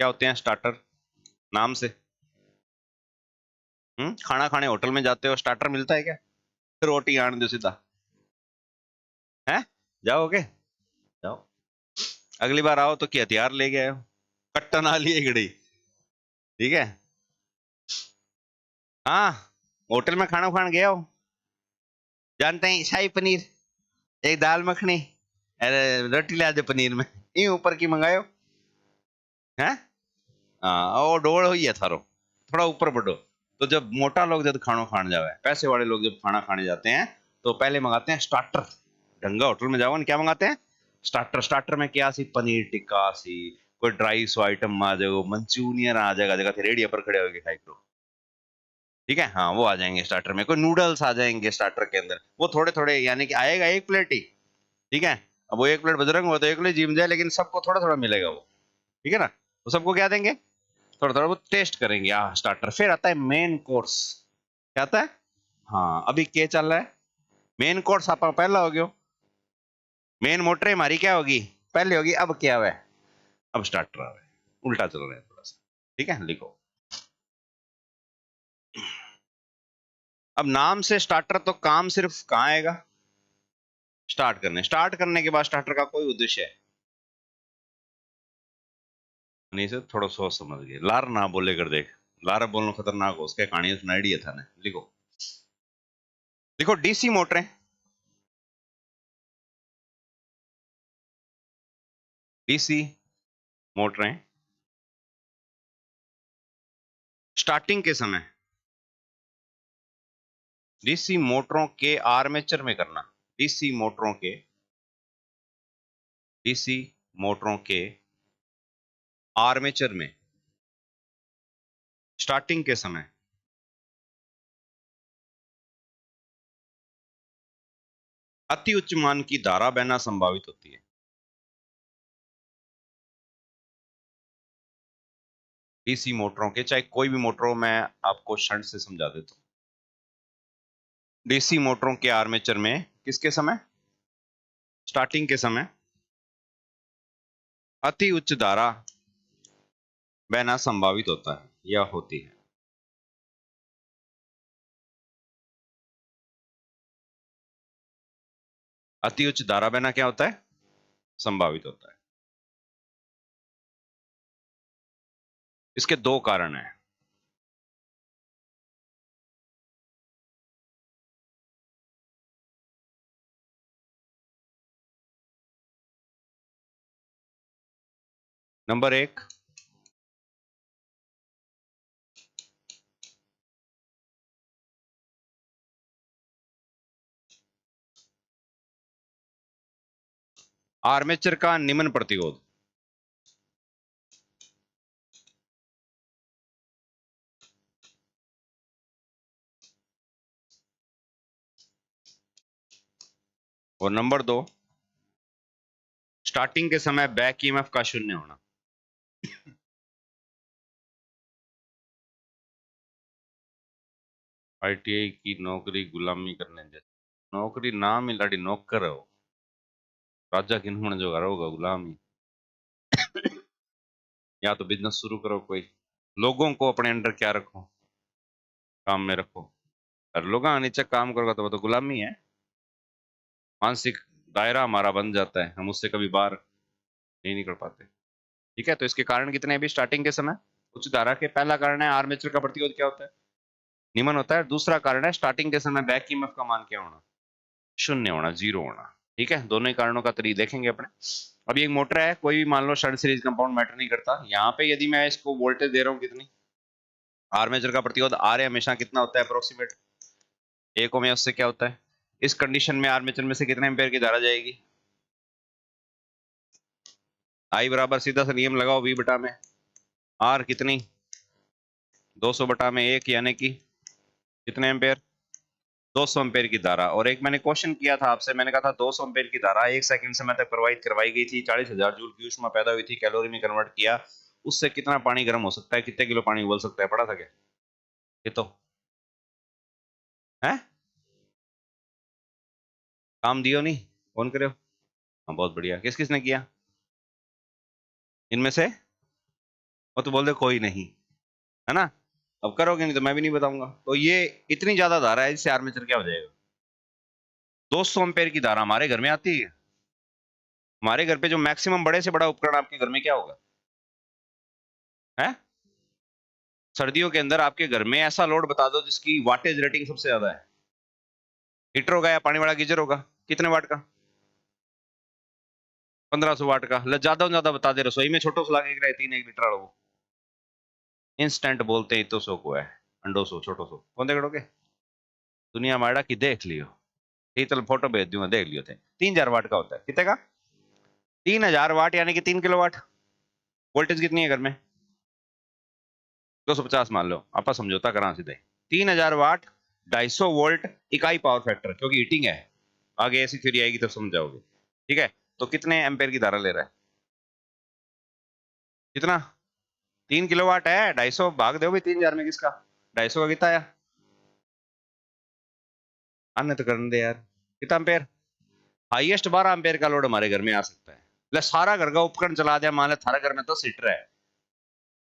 क्या होते हैं स्टार्टर? नाम से खाना खाने होटल में जाते हो, स्टार्टर मिलता है क्या? रोटी आने दो सीधा, है? जाओगे? जाओ। अगली बार आओ तो क्या हथियार ले गए हो? कट्टा ना लिए गड़ी, ठीक है? हाँ, होटल में खाना खाने गया हो, जानते हैं, शाही पनीर, एक दाल मखनी, अरे रोटी ला दे पनीर में, ये ऊपर की मंगायो है। हाँ, वो डोड़ हुई है थारो, थोड़ा ऊपर बढ़ो। तो जब मोटा लोग जब खाना खाने जावे, पैसे वाले लोग जब खाना खाने जाते हैं, तो पहले मंगाते हैं स्टार्टर। ढंगा होटल में जाओ ना, क्या मंगाते हैं? स्टार्टर। स्टार्टर में क्या सी? पनीर टिक्का सी, कोई ड्राई सो आइटम आ जाएगा, मंचूरियन आ जाएगा, जगह थे रेडियो पर खड़े होके खाई करो, ठीक है? हाँ, वो आ जाएंगे स्टार्टर में। कोई नूडल्स आ जाएंगे स्टार्टर के अंदर, वो थोड़े थोड़े, यानी कि आएगा एक प्लेट ही, ठीक है? अब वो एक प्लेट बजरंग हो तो एक प्लेट जिम जाए, लेकिन सबको थोड़ा थोड़ा मिलेगा वो, ठीक है ना? तो सबको क्या देंगे? थोड़ा थोड़ा वो टेस्ट करेंगे स्टार्टर। फिर आता है मेन कोर्स। क्या आता है? हाँ, अभी क्या चल रहा है? मेन कोर्स आप पहला हो गयो, मेन मोटर हमारी क्या होगी? पहले होगी। अब क्या हुआ है? अब स्टार्टर आ रहा है, उल्टा चल रहा है थोड़ा सा, ठीक है? लिखो। अब नाम से स्टार्टर, तो काम सिर्फ कहाँ आएगा? स्टार्ट करने। स्टार्ट करने के बाद स्टार्टर का कोई उद्देश्य है नहीं सर, थोड़ा सोच समझ गए। लार ना बोले कर देख, लार बोलना खतरनाक हो, उसके कहानी सुनाई है था ने। लिखो, लिखो डीसी मोटरें, डीसी मोटरें स्टार्टिंग के समय डीसी मोटरों के आर्मेचर में करना। डीसी मोटरों के, डीसी मोटरों के आर्मेचर में स्टार्टिंग के समय अति उच्च मान की धारा बहना संभावित होती है। डीसी मोटरों के, चाहे कोई भी मोटर हो, मैं आपको क्षण से समझा देता हूं। डीसी मोटरों के आर्मेचर में किसके समय? स्टार्टिंग के समय अति उच्च धारा बहना संभावित होता है या होती है। अति उच्च धारा बहना क्या होता है? संभावित होता है। इसके दो कारण हैं। नंबर एक, आर्मेचर का निम्न प्रतिरोध। और नंबर दो, स्टार्टिंग के समय बैक ईएमएफ का शून्य होना। आईटीआई की नौकरी गुलामी करने जैसे नौकरी नाम ही लाड़ी नौकर हो, राजा किन होने जो होगा गुलामी। या तो बिजनेस शुरू करो कोई, लोगों को अपने अंडर क्या रखो, काम में रखो। और लोगों नीचे काम करोगा तो वो तो गुलामी है। मानसिक दायरा हमारा बन जाता है, हम उससे कभी बाहर नहीं निकल पाते, ठीक है? तो इसके कारण कितने भी स्टार्टिंग के समय उच्च धारा के। पहला कारण है आर्मेचर का प्रतिरोध क्या होता है? निम्न होता है। दूसरा कारण है स्टार्टिंग के समय बैक ईएमएफ का मान क्या होना? शून्य होना, जीरो होना, ठीक है? दोनों ही कारणों का तरीका देखेंगे अपने। अभी एक मोटर है, कोई भी मान लो शंट सीरीज कंपाउंड, मैटर नहीं करता। यहाँ पे यदि मैं इसको वोल्टेज दे रहा हूँ कितनी, आर्मेचर का प्रतिरोध आर हमेशा कितना होता है अप्रोक्सीमेट 1 ओम, उससे क्या होता है इस कंडीशन में आर्मेचर में से कितने एम्पेयर की धारा जाएगी? आई बराबर सीधा सा नियम लगाओ वी बटा में आर कितनी 200 बटा में 1 यानी कि कितने एम्पेयर 200 एम्पेयर की धारा। और एक मैंने क्वेश्चन किया था आपसे, मैंने कहा था 200 एम्पेयर की धारा 1 सेकंड समय तक प्रवाहित करवाई गई थी, 40,000 जूल की ऊष्मा पैदा हुई थी, कैलोरी में कन्वर्ट किया, उससे कितना पानी गर्म हो सकता है, कितने किलो पानी उबल सकता है, पढ़ा था क्या ये? तो है काम दियो नहीं कौन करे? हाँ बहुत बढ़िया। किस किसने किया इनमें से? वो तो बोल दे कोई नहीं, है ना? अब करोगे नहीं तो मैं भी नहीं बताऊंगा। तो ये इतनी ज्यादा धारा है, इससे आर्मेचर क्या हो जाएगा? 200 एम्पेयर की धारा हमारे घर में आती है। हमारे घर पे जो मैक्सिमम बड़े से बड़ा उपकरण आपके घर में क्या होगा है? सर्दियों के अंदर आपके घर में ऐसा लोड बता दो जिसकी वाटेज रेटिंग सबसे ज्यादा है। हीटर होगा या पानी वाला गीजर होगा? कितने वाट का? 1500 वाट का। ज्यादा ज्यादा बता दे, रसोई में छोटो सा लागे 3 1 लीटर वाला वो इंस्टेंट बोलते हैं तो सो को है अंडो सो छोटो सो कौन देखोगे दुनिया माड़ा की देख लियो। ठीक चल फोटो भेज दूंगा देख लियो थे। 3000 वाट का होता है। कितने का? 3000 वाट यानी कि 3 किलोवाट। वोल्टेज कितनी है घर में? 250 मान लो, आपा समझौता करा सीधे। 3000 वाट 250 वोल्ट इकाई पावर फैक्टर, क्योंकि हीटिंग है। आगे ऐसी थ्योरी आएगी तब समझ जाओगे। ठीक है, तो कितने एम्पेयर की धारा ले रहा है? कितना? 3 किलोवाट है। 250 भाग दो भाई 3000 में किसका? 250 का कितना आया? अन्य तो करने दे यार। कितना एम्पेयर? हाईएस्ट 12 एम्पेयर का लोड हमारे घर में आ सकता है। सारा घर का उपकरण चला दिया, मान लो थारा घर में तो हीटर है,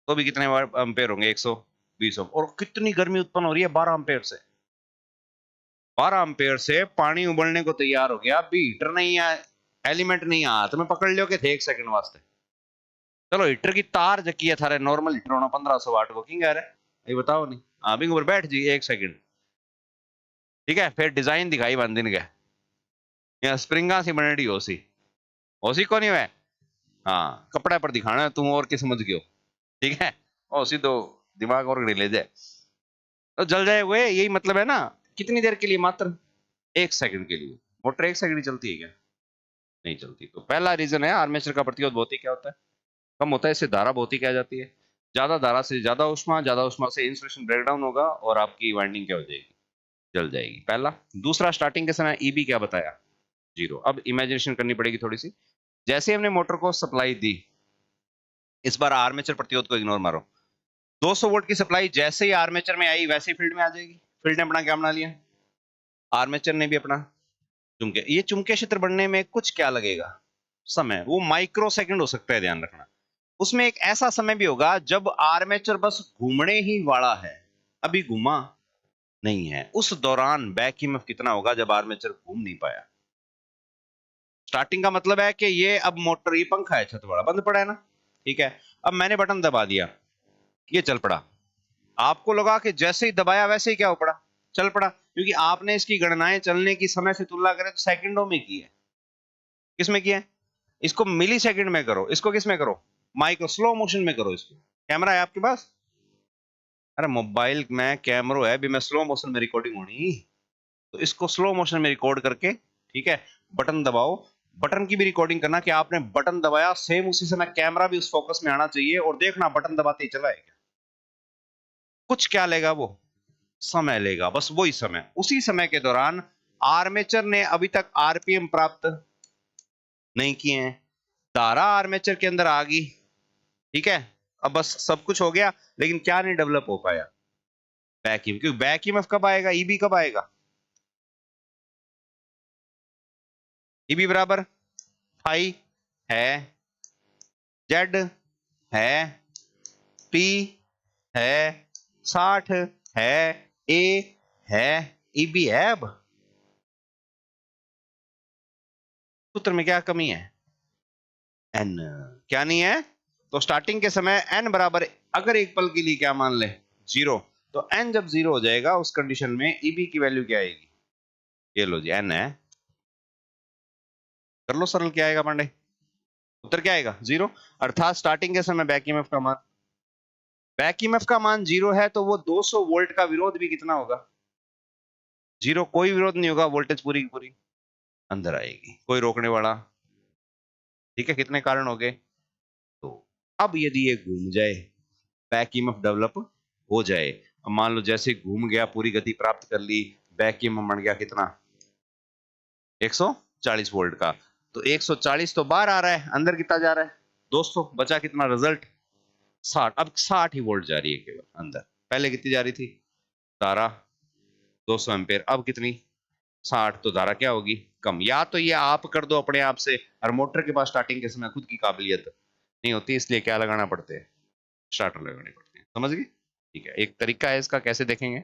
तो भी कितने एम्पेयर होंगे? 120। और कितनी गर्मी उत्पन्न हो रही है 12 एम्पेयर से? 12 एम्पेयर से पानी उबलने को तैयार हो गया। अभी हीटर नहीं है, एलिमेंट नहीं आ तो मैं पकड़ लियो कि थे 1 सेकंड वास्ते। चलो हीटर की तार जकी है थारे, नॉर्मल हीटर होना 1500 वाट को किंग है ये बताओ नहीं। हाँ भी ऊपर बैठ जी 1 सेकंड। ठीक है, फिर डिजाइन दिखाई बंद दिन के यहाँ स्प्रिंगा सी बनेडी होसी को नहीं है। हाँ कपड़े पर दिखाना है तुम और की समझ गयो। ठीक है, होसी तो दिमाग और ले जाए तो जल जाए हुए, यही मतलब है ना। कितनी देर के लिए? मात्र 1 सेकंड के लिए। मोटर 1 सेकंड ही चलती है क्या? नहीं चलती। तो पहला रीजन है आर्मेचर का प्रतिरोध बहुत ही क्या होता है कम होता है, इससे धारा बहुत ही क्या जाती है ज्यादा। धारा से ज्यादा उष्मा से इंसुलेशन ब्रेकडाउन होगा और आपकी वाइंडिंग क्या हो जाएगी? जल जाएगी। पहला। दूसरा, स्टार्टिंग के समय ईबी क्या बताया? 0। अब इमेजिनेशन करनी पड़ेगी थोड़ी सी। जैसे हमने मोटर को सप्लाई दी, इस बार आर्मेचर प्रतिरोध को इग्नोर मारो। 200 वोल्ट की सप्लाई जैसे ही आर्मेचर में आई वैसे ही फील्ड में आ जाएगी। फील्ड ने अपना क्या बना लिया? आर्मेचर ने भी अपना चुंबकीय। ये चुंबकीय क्षेत्र बनने में कुछ क्या लगेगा? समय। वो माइक्रो सेकंड हो सकता है, ध्यान रखना। उसमें एक ऐसा समय भी होगा जब आर्मेचर बस घूमने ही वाला है, अभी घुमा नहीं है। उस दौरान बैक ईएमएफ कितना होगा जब आर्मेचर घूम नहीं पाया? स्टार्टिंग का मतलब है कि ये अब मोटर, ये पंखा है छत वाला, बंद पड़ा है ना। ठीक है, अब मैंने बटन दबा दिया, ये चल पड़ा। आपको लगा कि जैसे ही दबाया वैसे ही क्या हो पड़ा? चल पड़ा, क्योंकि आपने इसकी गणनाएं चलने की समय से तुलना करें तो सेकंडों में की है। किसमें किया है? इसको मिली सेकंड में करो, इसको किस में करो? माइक्रो स्लो मोशन में करो। इसको कैमरा है आपके पास? अरे मोबाइल में कैमरो है भी, मैं स्लो मोशन में रिकॉर्डिंग होनी, तो इसको स्लो मोशन में रिकॉर्ड करके, ठीक है, बटन दबाओ। बटन की भी रिकॉर्डिंग करना कि आपने बटन दबाया, सेम उसी समय कैमरा भी उस फोकस में आना चाहिए, और देखना बटन दबाते ही चला है क्या। कुछ क्या लेगा वो? समय लेगा, बस वही समय। उसी समय के दौरान आर्मेचर ने अभी तक आरपीएम प्राप्त नहीं किए हैं, धारा आर्मेचर के अंदर आ गई। ठीक है, अब बस सब कुछ हो गया, लेकिन क्या नहीं डेवलप हो पाया? Back EMF. क्योंकि बैक ईएमएफ कब आएगा? ईबी कब आएगा? ईबी बराबर फाई है, जेड है, पी है, 60 है, ए है, ईबी है। अब सूत्र में क्या कमी है? एन। क्या नहीं है? तो स्टार्टिंग के समय एन बराबर, अगर एक पल के लिए क्या मान ले? 0। तो एन जब 0 हो जाएगा उस कंडीशन में ईबी की वैल्यू क्या आएगी? ये लो जी, एन है। कर लो सरल, क्या आएगा पांडे? उत्तर क्या आएगा? 0। अर्थात स्टार्टिंग के समय बैक ईएमएफ का मान बैक ईएमएफ का मान 0 है तो वो 200 वोल्ट का विरोध भी कितना होगा? 0। कोई विरोध नहीं होगा, वोल्टेज पूरी की पूरी अंदर आएगी, कोई रोकने वाला। ठीक है, कितने कारण हो गए? तो अब यदि ये घूम जाए, बैक ईएमएफ डेवलप हो जाए, अब मान लो जैसे घूम गया, पूरी गति प्राप्त कर ली, बैक ईएमएफ बन गया कितना? 140 वोल्ट का। तो 140 तो बाहर आ रहा है, अंदर कितना जा रहा है? 200। बचा कितना रिजल्ट? 60। अब 60 ही वोल्ट जा रही है केवल अंदर। पहले कितनी जा रही थी धारा? 200 एम्पेयर। अब कितनी? 60। तो धारा क्या होगी? कम। या तो ये आप कर दो अपने आप से, और मोटर के पास स्टार्टिंग के समय खुद की काबिलियत नहीं होती, इसलिए क्या लगाना पड़ते हैं? स्टार्टर लगाने पड़ते हैं। समझ गए? ठीक है, एक तरीका है इसका, कैसे देखेंगे।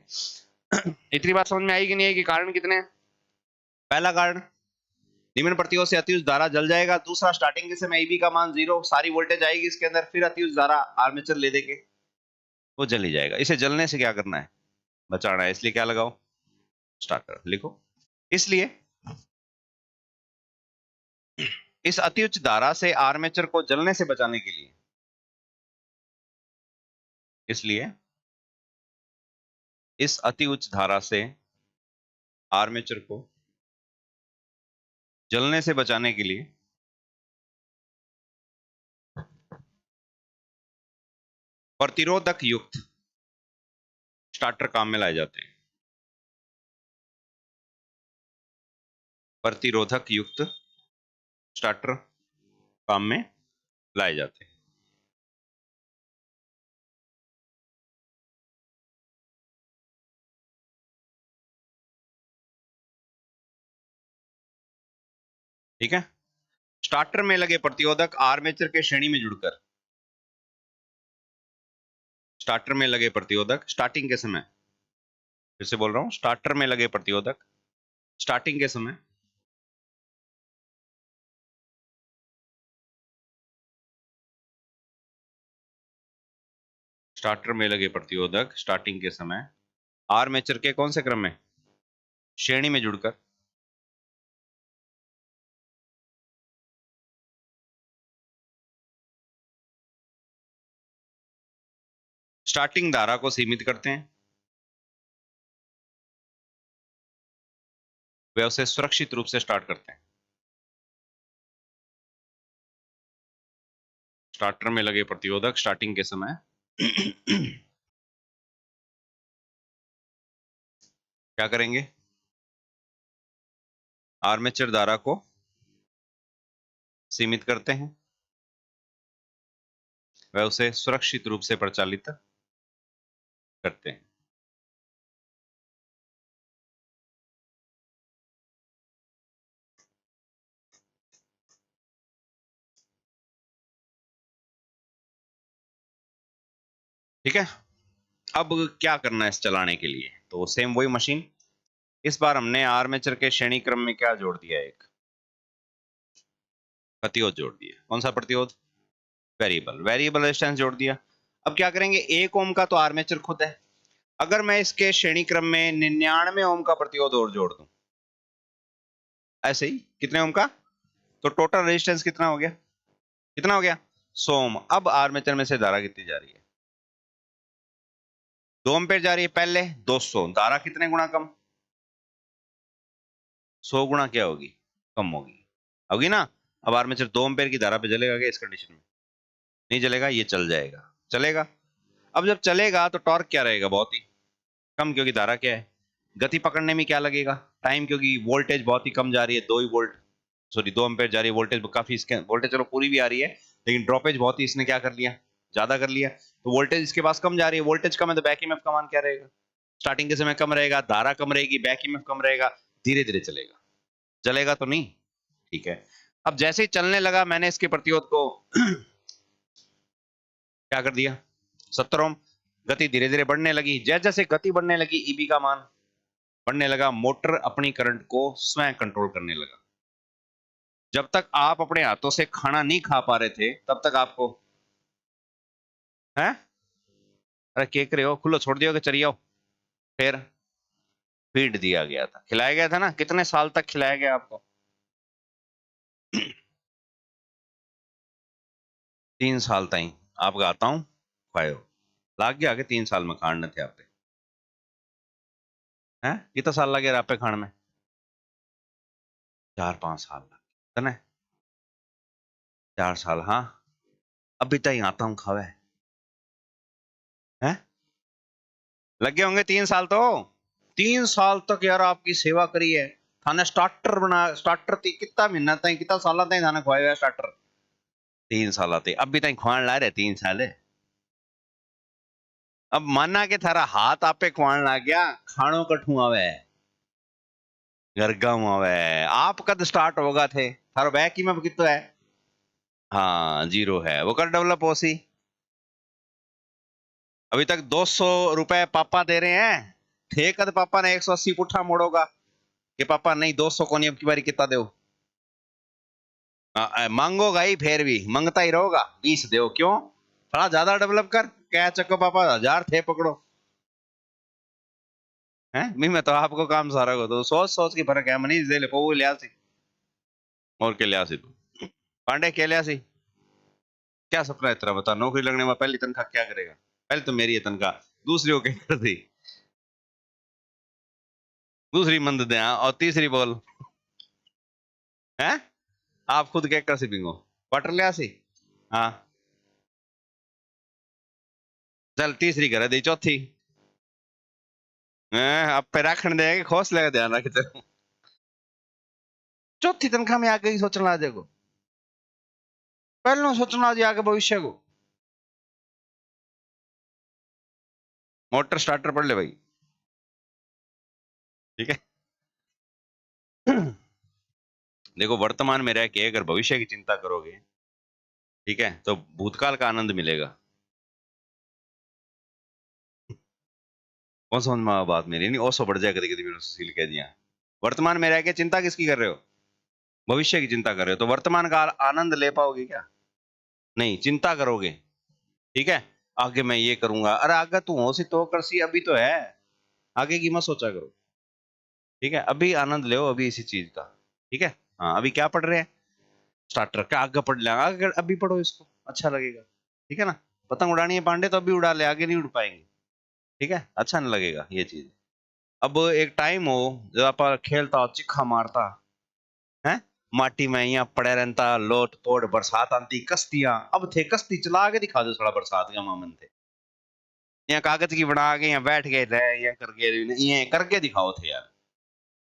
इतनी बात समझ में आएगी नहीं आएगी? कारण कितने हैं? पहला कारण, निम्न प्रतिरोध से अतिउच्च धारा जल जाएगा। दूसरा, स्टार्टिंग के समय ईबी का मान 0, सारी वोल्टेज आएगी इसके अंदर, फिर अतिउच्च धारा आर्मेचर ले देंगे, वो जल ही जाएगा। इसे जलने से क्या करना है? बचाना है, इसलिए क्या लगाओ? स्टार्टर लिखो। इसलिए इस अति उच्च धारा से आर्मेचर को जलने से बचाने के लिए, इसलिए इस अति उच्च धारा से आर्मेचर को जलने से बचाने के लिए प्रतिरोधक युक्त स्टार्टर काम में लाए जाते हैं। प्रतिरोधक युक्त स्टार्टर काम में लाए जाते हैं। ठीक है, स्टार्टर में लगे प्रतिरोधक आर्मेचर के श्रेणी में जुड़कर, स्टार्टर में लगे प्रतिरोधक स्टार्टिंग के समय, फिर से बोल रहा हूं, स्टार्टर में लगे प्रतिरोधक स्टार्टिंग के समय स्टार्टर में लगे प्रतिरोधक स्टार्टिंग के समय आर्मेचर के कौन से क्रम में? श्रेणी में जुड़कर स्टार्टिंग धारा को सीमित करते हैं, वे उसे सुरक्षित रूप से स्टार्ट करते हैं। स्टार्टर में लगे प्रतिरोधक स्टार्टिंग के समय क्या करेंगे? आर्मेचर धारा को सीमित करते हैं, वह उसे सुरक्षित रूप से प्रचालित करते हैं। ठीक है, अब क्या करना है इस चलाने के लिए? तो सेम वही मशीन, इस बार हमने आर्मेचर के श्रेणी क्रम में क्या जोड़ दिया? एक प्रतिरोध जोड़ दिया। कौन सा प्रतिरोध? वेरिएबल, वेरिएबल रेजिस्टेंस जोड़ दिया। अब क्या करेंगे? 1 ओम का तो आर्मेचर खुद है, अगर मैं इसके श्रेणी क्रम में 99 ओम का प्रतिरोध और जोड़ दूं, ऐसे ही कितने ओम का, तो टोटल रेजिस्टेंस कितना हो गया? कितना हो गया? 100 ओम। अब आर्मेचर में से धारा कितनी जा रही है? 2 एम्पीयर जा रही है पहले, 200। धारा कितने गुना कम? 100 गुना क्या होगी? कम होगी, होगी ना। अब आर्मेचर 2 एम्पीयर की धारा पे जलेगा क्या इस कंडीशन में? नहीं जलेगा, ये चल जाएगा, चलेगा। अब जब चलेगा तो टॉर्क क्या रहेगा? बहुत ही कम, क्योंकि धारा क्या है? गति पकड़ने में क्या लगेगा? टाइम, क्योंकि वोल्टेज बहुत ही कम जा रही है, 2 ही वोल्ट, सॉरी 2 एम्पीयर जा रही है। वोल्टेज काफी, इसके वोल्टेज चलो पूरी भी आ रही है, लेकिन ड्रॉपेज बहुत ही इसने क्या कर लिया? ज्यादा कर लिया। तो वोल्टेज इसके पास कम जा रही है, वोल्टेज कम है, तो बैक ईएमएफ का मान क्या रहेगा? स्टार्टिंग के समय कम रहेगा, धारा कम रहेगी, बैक ईएमएफ कम रहेगा, धीरे धीरे चलेगा, जलेगा तो नहीं। ठीक है, अब जैसे ही चलने लगा, मैंने इसके प्रतिरोध को क्या कर दिया? 70 ओम। गति धीरे धीरे बढ़ने लगी, जैसे जैसे गति बढ़ने लगी, ईबी का मान बढ़ने लगा, मोटर अपनी करंट को स्वयं कंट्रोल करने लगा। जब तक आप अपने हाथों से खाना नहीं खा पा रहे थे, तब तक आपको है, अरे केक रहे हो, खुलो छोड़ दियो कि चलिए आओ। फिर फीड दिया गया था, खिलाया गया था ना। कितने साल तक खिलाया गया आपको? 3 साल तक आपका आता हूं खायो। लाग गया आगे 3 साल में खाने थे आप पे हैं? कितना साल लगे आप पे खाने में? 4-5 साल लगे 4 साल, हाँ। अभी तक आता हूँ खावे हैं? लगे होंगे 3 साल तो। 3 साल तक यार आपकी सेवा करी है। थाने स्टार्टर बना, स्टार्टर थी कितना महीना तक, कितना साल तक थाने खुआया स्टार्टर? 3 साल थे अभी तक खुआन ला रहे 3 साल। अब माना के थारा हाथ आपे खुआन ला गया, खाणो कठू आवे, घर गाँव आवे। आप कद स्टार्ट होगा थे थारो बैक ही में कितो है? हाँ 0 है, वो कर डेवलप हो सी। अभी तक 200 रुपए पापा दे रहे हैं, थे कद पापा ने 180 पुठा मोड़ोगा कि पापा नहीं 200 को नहीं अब की बारी कितना दो। मांगोगा ही, फिर भी मांगता ही रहोगा, 20 दो क्यों? थोड़ा ज्यादा डेवलप कर, क्या चक्को पापा 1000 थे पकड़ो हैं। मैं तो आपको काम सारा को तो सोच सोच की फर्क है मनीष दे ले पो लिया सी। और क्या लिया सी तू पांडे, क्या लिया सी? क्या सपना है तेरा बता? नौकरी लगने में पहली तनख्वाह क्या करेगा? पहले तो मेरी है तनख्वाह, दूसरी को क्या कर दी? दूसरी मंद दे और तीसरी बोल है। आप खुद क्या कर सी पिंगो क्वार्टर लिया सी। हाँ चल तीसरी करे दी, चौथी अब पे राखण देंगे खोस लेगा, ध्यान रख तेरे। चौथी तनख्वाह में आगे ही सोचना आ जाएगा, पहले सोचना आ जाए आगे भविष्य को। मोटर स्टार्टर पढ़ ले भाई, ठीक है। देखो वर्तमान में रह के अगर भविष्य की चिंता करोगे, ठीक है, तो भूतकाल का आनंद मिलेगा। कौन समझ में आ बात मेरी? नहीं ओसो बढ़ जाए कभी कभी, मैंने सील कह दिया। वर्तमान में रह के चिंता किसकी कर रहे हो? भविष्य की चिंता कर रहे हो, तो वर्तमान का आनंद ले पाओगे क्या? नहीं, चिंता करोगे, ठीक है। आगे मैं ये करूंगा, अरे आगे तू हो सी तो कर सी, अभी तो है, आगे की मत सोचा करो, ठीक है। अभी आनंद ले अभी इसी चीज का, ठीक है। हाँ अभी क्या पढ़ रहे हैं? स्टार्टर का, आगे पढ़ लेंगे, आगे अभी पढ़ो इसको, अच्छा लगेगा, ठीक है ना। पतंग उड़ानी है पांडे तो अभी उड़ा ले, आगे नहीं उड़ पाएंगे, ठीक है, अच्छा नहीं लगेगा ये चीज। अब एक टाइम हो जब आप खेलता चिखा मारता है, माटी में यहाँ पड़े रहता, लोट पोट बरसात आती, कश्तियां, अब थे कश्ती चला के दिखा दो थोड़ा बरसात का मामन थे, यहाँ कागज की बना के यहाँ बैठ गए थे, यहाँ करके, ये करके दिखाओ थे यार।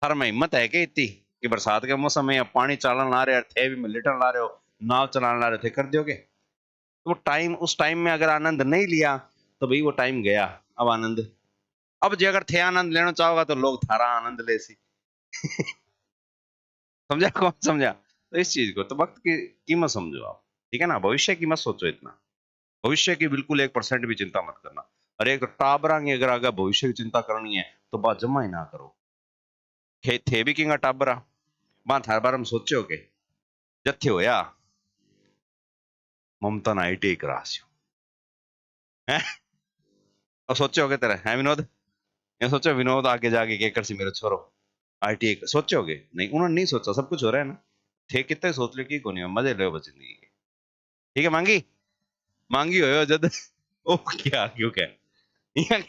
हर में हिम्मत है क्या इतनी कि बरसात के मौसम में यहाँ पानी चालन ला रहे हो, थे भी में लिटन ला रहे हो, नाव चलाने ला रहे थे, कर दोगे? तो टाइम, उस टाइम में अगर आनंद नहीं लिया तो भाई वो टाइम गया। अब आनंद, अब जो अगर थे आनंद लेना चाहोगा तो लोग थारा आनंद ले सी। समझा? कौन समझा? तो इस चीज को तो वक्त की कीमत समझो आप, ठीक है ना। भविष्य की मत सोचो इतना, भविष्य की बिल्कुल 1% भी चिंता मत करना। अरे एक टाबरा की अगर आगे भविष्य की चिंता करनी है तो बात जमा ही ना करो। थे भी किंगा टाबरा बात हर बार हम सोचो के जत्थे होया ममता ना आईटी करास्यो है। और सोचो होगे तेरा है विनोद, ये सोचो विनोद आगे जाके क्या कर सी मेरे छोरो आईटी सोचोगे? नहीं, उन्होंने नहीं सोचा, सब कुछ हो रहा है ना। थे कितने सोच लो की कोनी मजे लो बस जिंदगी के, ठीक है। मांगी मांगी हो जद ओ क्या क्यों क्या यहाँ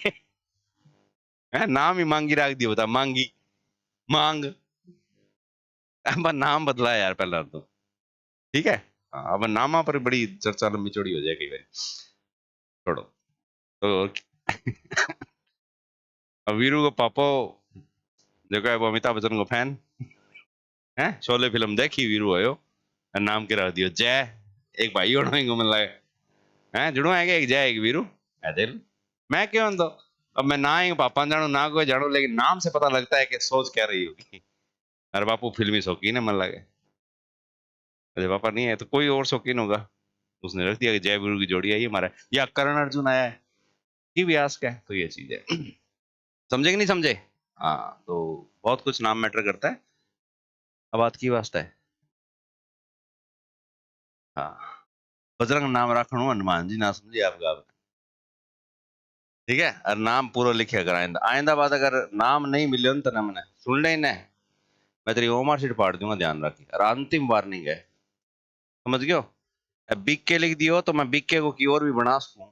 है नाम ही मांगी रख दियो, बता मांगी मांग, अब नाम बदला है यार पहला तो, ठीक है। हाँ, अब नामा पर बड़ी चर्चा लंबी चौड़ी हो जाए कई बार, छोड़ो। तो अब वीरू को पापो देखो है वो अमिताभ बच्चन को फैन है, शोले फिल्म देखी वीरू आयो, नाम के रख दियो जय। एक भाई होना ही घूमने लगे हैं, जुड़ो है एक जय एक वीरू है दिल। मैं क्यों तो, अब मैं ना ही पापा जानू ना कोई जानू, लेकिन नाम से पता लगता है कि सोच क्या रही होगी। अरे बापू फिल्मी शौकीन है मन लगे, अरे पापा नहीं है तो कोई और शौकीन होगा, उसने रख दिया कि जय वीरू की जोड़ी आई है हमारा, या करण अर्जुन आया है की व्यास का है, तो ये चीज है। समझे कि नहीं समझे? हाँ तो बहुत कुछ नाम मैटर करता है। अब बात की वास्ता है, हाँ बजरंग नाम रखणु हनुमान जी ना समझे आपका, ठीक है। और नाम पूरा लिखे अगर आइंदा आइंदा बात अगर नाम नहीं मिले तो ना मैंने सुन ले ना, मैं तेरी ओमर सीट फाड़ दूंगा, ध्यान रखी। और अंतिम वार्निंग है, समझ गयो? अब बीके लिख दियो तो मैं बीके को की और भी बना सकूं,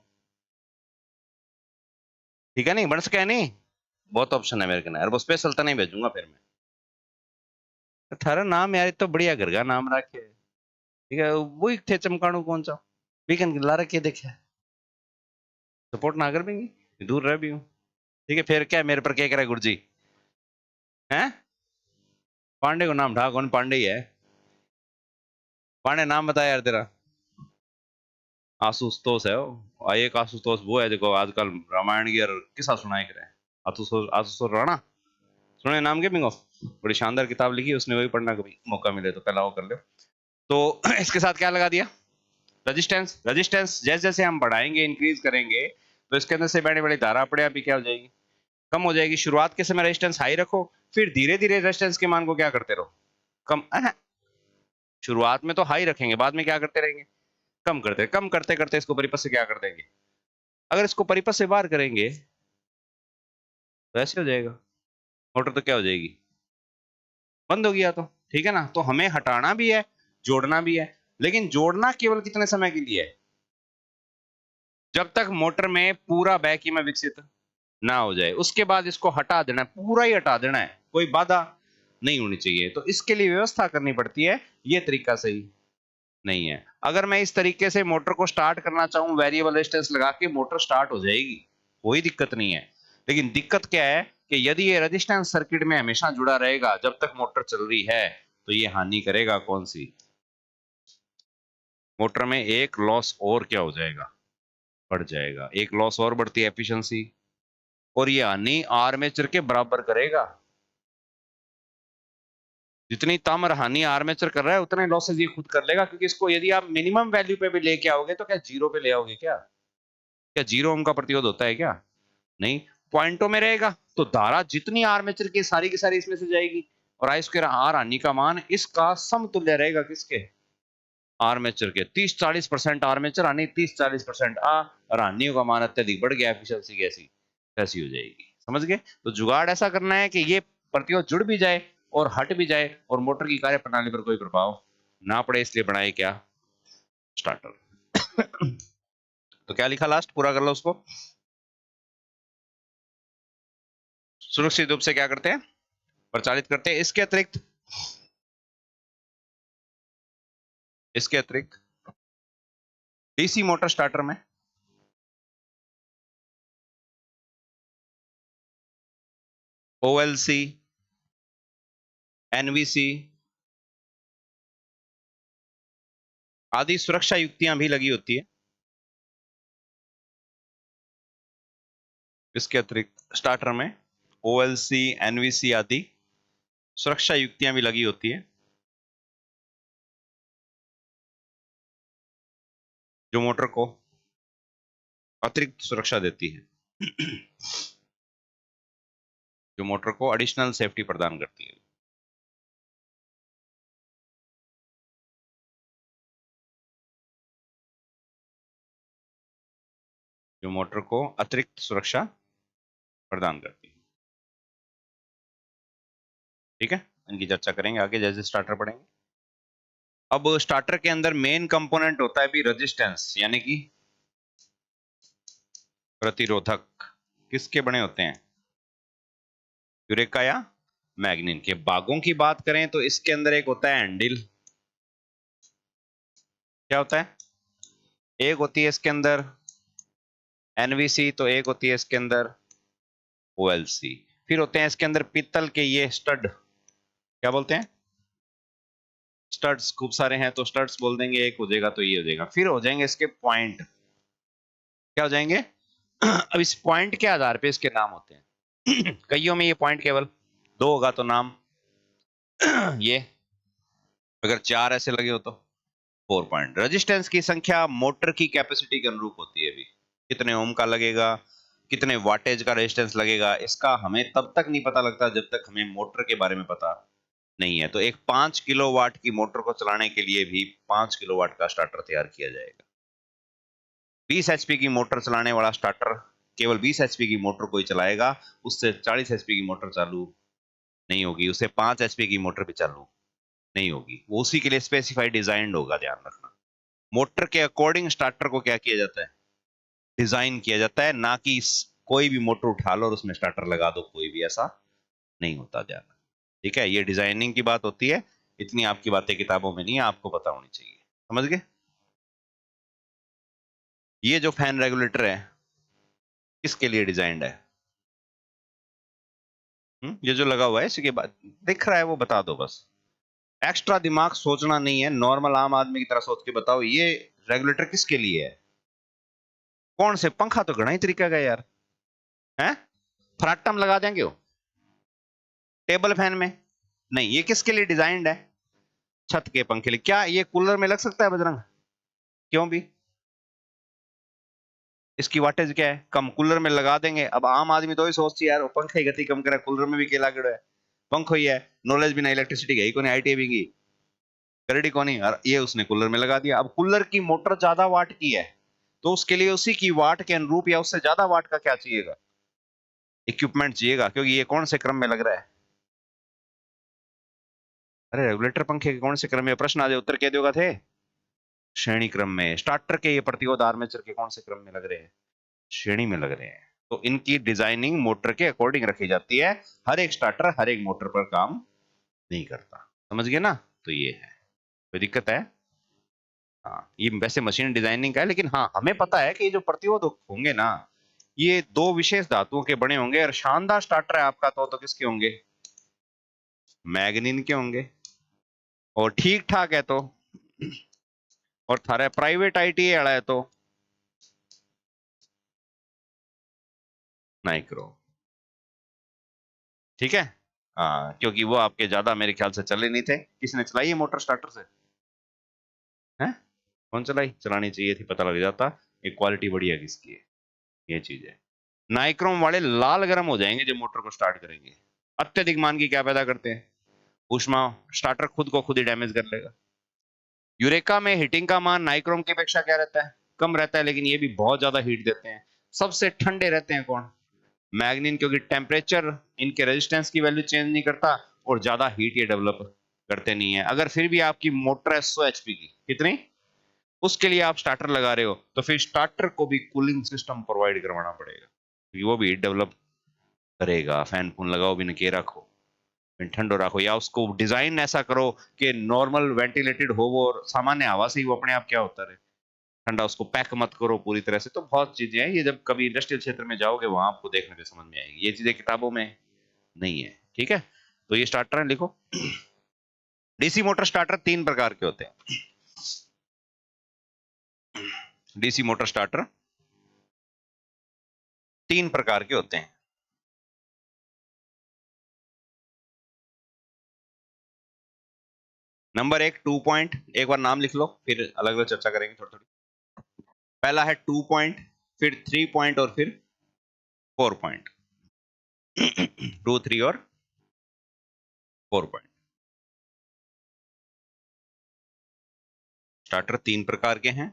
ठीक है नहीं, बन सके नहीं, बहुत ऑप्शन है मेरे कने, और वो स्पेशल तो नहीं भेजूंगा फिर मैं। थारा नाम यार तो बढ़िया घर का नाम रखे, ठीक है, वो ही थे चमकाणु कौन सा, वीकेंड ला रखे देखे, सपोर्ट ना कर देंगी, दूर रह भी हूँ। ठीक है, फिर क्या मेरे पर क्या करे गुरुजी, हैं? पांडे को नाम ढा, कौन पांडे ही है? पांडे नाम बता यार तेरा। आशुतोष है वो, एक आशुतोष वो है देखो आजकल रामायण की और किस्सा सुनाए करे, आशुतोष, आशुतोष राणा, सुने नाम के बिंगो, बड़ी शानदार किताब लिखी उसने, वही पढ़ना कभी मौका मिले तो, पहला वो कर लो। तो इसके साथ क्या लगा दिया, रेजिस्टेंस। रेजिस्टेंस जैसे जैसे हम बढ़ाएंगे, इंक्रीज करेंगे, तो इसके अंदर से बड़ी बड़ी धारा अपने आप ही क्या हो जाएगी, कम हो जाएगी। शुरुआत के समय रेजिस्टेंस हाई रखो, फिर धीरे धीरे रेजिस्टेंस के मान को क्या करते रहो, कम। शुरुआत में तो हाई रखेंगे, बाद में क्या करते रहेंगे, कम करते, कम करते करते इसको परिपथ से क्या कर देंगे, अगर इसको परिपथ से बाहर करेंगे तो ऐसे हो जाएगा, मोटर तो क्या हो जाएगी, बंद हो गया तो। ठीक है ना, तो हमें हटाना भी है, जोड़ना भी है, लेकिन जोड़ना केवल कितने समय के लिए है, जब तक मोटर में पूरा बैक ईएमएफ विकसित ना हो जाए, उसके बाद इसको हटा देना है, पूरा ही हटा देना है, कोई बाधा नहीं होनी चाहिए। तो इसके लिए व्यवस्था करनी पड़ती है, ये तरीका सही नहीं है। अगर मैं इस तरीके से मोटर को स्टार्ट करना चाहूं, वेरिएबल रेजिस्टेंस लगा के, मोटर स्टार्ट हो जाएगी, कोई दिक्कत नहीं है। लेकिन दिक्कत क्या है कि यदि ये रेजिस्टेंस सर्किट में हमेशा जुड़ा रहेगा जब तक मोटर चल रही है, तो ये हानि करेगा कौन सी, मोटर में एक लॉस और क्या हो जाएगा, बढ़ जाएगा, एक लॉस और बढ़ती है एफिशिएंसी, और ये हानि आर्मेचर के बराबर करेगा। जितनी ताम्र हानि आर्मेचर कर रहा है उतने लॉसेज ये खुद कर लेगा, क्योंकि इसको यदि आप मिनिमम वैल्यू पे भी लेके आओगे तो क्या जीरो पे ले आओगे क्या, क्या जीरो ओम का प्रतिरोध होता है क्या, नहीं, पॉइंटों में रहेगा। तो धारा जितनी आर्मेचर की सारी इसमें से जाएगी, और आई स्क्वायर आर हानि का मान इसका समतुल्य रहेगा किसके, आर्मेचर के। 30-40% आर्मेचर हानि, 30-40% आ, और हानियों का मान अत्यधिक बढ़ गया, एफिशिएंसी कैसी कैसी हो जाएगी, समझ गए। तो जुगाड़ ऐसा करना है कि ये प्रतिरोध जुड़ भी जाए और हट भी जाए, और मोटर की कार्य प्रणाली पर कोई प्रभाव ना पड़े, इसलिए बनाए क्या, स्टार्टर। तो क्या लिखा लास्ट, पूरा कर लो उसको। सुरक्षित रूप से क्या करते हैं, प्रचालित करते हैं। इसके अतिरिक्त डीसी मोटर स्टार्टर में ओएलसी, एनवीसी आदि सुरक्षा युक्तियां भी लगी होती है। इसके अतिरिक्त स्टार्टर में ओएलसी, एनवीसी आदि सुरक्षा युक्तियां भी लगी होती है, जो मोटर को अतिरिक्त सुरक्षा देती है, जो मोटर को एडिशनल सेफ्टी प्रदान करती है। जो मोटर को अतिरिक्त सुरक्षा प्रदान करती है। ठीक है, इनकी चर्चा करेंगे आगे जैसे स्टार्टर पढ़ेंगे। अब स्टार्टर के अंदर मेन कंपोनेंट होता है भी रेजिस्टेंस, यानी कि प्रतिरोधक। किसके बने होते हैं, यूरेका या मैग्नीन के। भागों की बात करें तो इसके अंदर एक होता है एंडिल, क्या होता है, एक होती है इसके अंदर एनवीसी, तो एक होती है इसके अंदर ओएलसी। फिर होते हैं इसके अंदर पीतल के ये स्टड, क्या बोलते हैं, स्टड्स खूब सारे हैं, तो स्टड्स बोल देंगे, एक हो जाएगा तो ये हो जाएगा। फिर हो जाएंगे इसके पॉइंट, क्या हो जाएंगे, अब इस पॉइंट के आधार पे इसके नाम होते हैं। कईयों में ये पॉइंट केवल दो होगा तो नाम ये, अगर चार ऐसे लगे हो तो 4 पॉइंट। रेजिस्टेंस की संख्या मोटर की कैपेसिटी के अनुरूप होती है। अभी कितने ओम का लगेगा, कितने वाटेज का रेजिस्टेंस लगेगा, इसका हमें तब तक नहीं पता लगता जब तक हमें मोटर के बारे में पता नहीं है। तो एक 5 किलोवाट की मोटर को चलाने के लिए भी 5 किलोवाट का स्टार्टर तैयार किया जाएगा। 20 HP की मोटर चलाने वाला स्टार्टर केवल 20 HP की मोटर को ही चलाएगा, उससे 40 HP की मोटर चालू नहीं होगी, उससे 5 HP की मोटर भी चालू नहीं होगी, वो उसी के लिए स्पेसिफाइड डिजाइन होगा, ध्यान रखना। मोटर के अकॉर्डिंग स्टार्टर को क्या किया जाता है, डिजाइन किया जाता है, ना कि कोई भी मोटर उठा लो और उसमें स्टार्टर लगा दो, कोई भी ऐसा नहीं होता ध्यान। ठीक है, ये डिजाइनिंग की बात होती है, इतनी आपकी बातें किताबों में नहीं है, आपको पता होनी चाहिए। समझ गए? ये जो फैन रेगुलेटर है किसके लिए डिजाइंड है? ये जो लगा हुआ है इसके बाद दिख रहा है वो बता दो बस। एक्स्ट्रा दिमाग सोचना नहीं है, नॉर्मल आम आदमी की तरह सोच के बताओ ये रेगुलेटर किसके लिए है? कौन से? पंखा तो घना ही तरीका का है यार, है? फ्राटम लगा देंगे वो टेबल फैन में? नहीं, ये किसके लिए डिजाइंड है? छत के पंखे लिए। क्या ये कूलर में लग सकता है बजरंग? क्यों भी? इसकी वाटेज क्या है? कम, कूलर में लगा देंगे। अब आम आदमी तो ही सोचती है यार वो पंखा ही गति कम करे, कूलर में भी केला गिड़ो है, पंखो ही है, नॉलेज भी ना इलेक्ट्रिसिटी है ही कोनी, आईटीआई भी की करड़ी कोनी, और ये उसने कूलर में लगा दिया। अब कूलर की मोटर ज्यादा वाट की है तो उसके लिए उसी की वाट के अनुरूप या उससे ज्यादा वाट का क्या चाहिएगा? इक्विपमेंट चाहिएगा, क्योंकि ये कौन से क्रम में लग रहा है? अरे रेगुलेटर पंखे के कौन से क्रम में? प्रश्न आ जाए उत्तर कह दोगा थे श्रेणी क्रम में। स्टार्टर के ये प्रतिरोध आर्मेचर के कौन से क्रम में लग रहे हैं? श्रेणी में लग रहे हैं। तो इनकी डिजाइनिंग मोटर के अकॉर्डिंग रखी जाती है। हर एक स्टार्टर हर एक मोटर पर काम नहीं करता। समझ गए ना? तो ये है, कोई दिक्कत है? हाँ, ये वैसे मशीन डिजाइनिंग का है, लेकिन हाँ हमें पता है कि ये जो प्रतिरोध होंगे ना, ये दो विशेष धातुओं के बने होंगे। और शानदार स्टार्टर है आपका तो किसके होंगे? मैग्नीन के होंगे। और ठीक ठाक है तो, और थारा प्राइवेट आईटी अड़ा है तो नाइक्रो। ठीक है, हाँ, क्योंकि वो आपके ज्यादा मेरे ख्याल से चले नहीं थे। किसने चलाई है मोटर स्टार्टर से? हैं? कौन चलाई? चलानी चाहिए थी, पता लग जाता ये क्वालिटी बढ़िया किसकी है। ये चीज है। नाइक्रोम वाले लाल गर्म हो जाएंगे जब मोटर को स्टार्ट करेंगे। अत्यधिक मान की क्या पैदा करते हैं? ऊष्मा। स्टार्टर खुद को खुद ही डैमेज कर लेगा। यूरेका में हीटिंग का मान नाइक्रोम की अपेक्षा क्या रहता है? कम रहता है, लेकिन ये भी बहुत ज्यादा हीट देते हैं। सबसे ठंडे रहते हैं कौन? मैग्नीन, क्योंकि टेम्परेचर इनके रेजिस्टेंस की वैल्यू चेंज नहीं करता और ज्यादा हीट ये डेवलप करते नहीं है। अगर फिर भी आपकी मोटर है 100 एचपी की, कितनी, उसके लिए आप स्टार्टर लगा रहे हो तो फिर स्टार्टर को भी कूलिंग सिस्टम प्रोवाइड करवाना पड़ेगा, क्योंकि वो भी हीट डेवलप करेगा। फैन फून लगाओ भी के रखो, ठंडो रखो, या उसको डिजाइन ऐसा करो कि नॉर्मल वेंटिलेटेड हो वो, और सामान्य हवा से ही वो अपने आप क्या होता है ठंडा। उसको पैक मत करो पूरी तरह से। तो बहुत चीजें हैं, ये जब कभी इंडस्ट्रियल क्षेत्र में जाओगे वहां आपको देखने में समझ में आएगी। ये चीजें किताबों में नहीं है। ठीक है, तो ये स्टार्टर है, लिखो। डीसी मोटर स्टार्टर तीन प्रकार के होते हैं। डीसी मोटर स्टार्टर तीन प्रकार के होते हैं। नंबर एक, 2 पॉइंट। एक बार नाम लिख लो, फिर अलग अलग चर्चा करेंगे थोड़ी थोड़ी। पहला है 2 पॉइंट, फिर 3 पॉइंट, और फिर 4 पॉइंट। 2, 3 और 4 पॉइंट। स्टार्टर तीन प्रकार के हैं,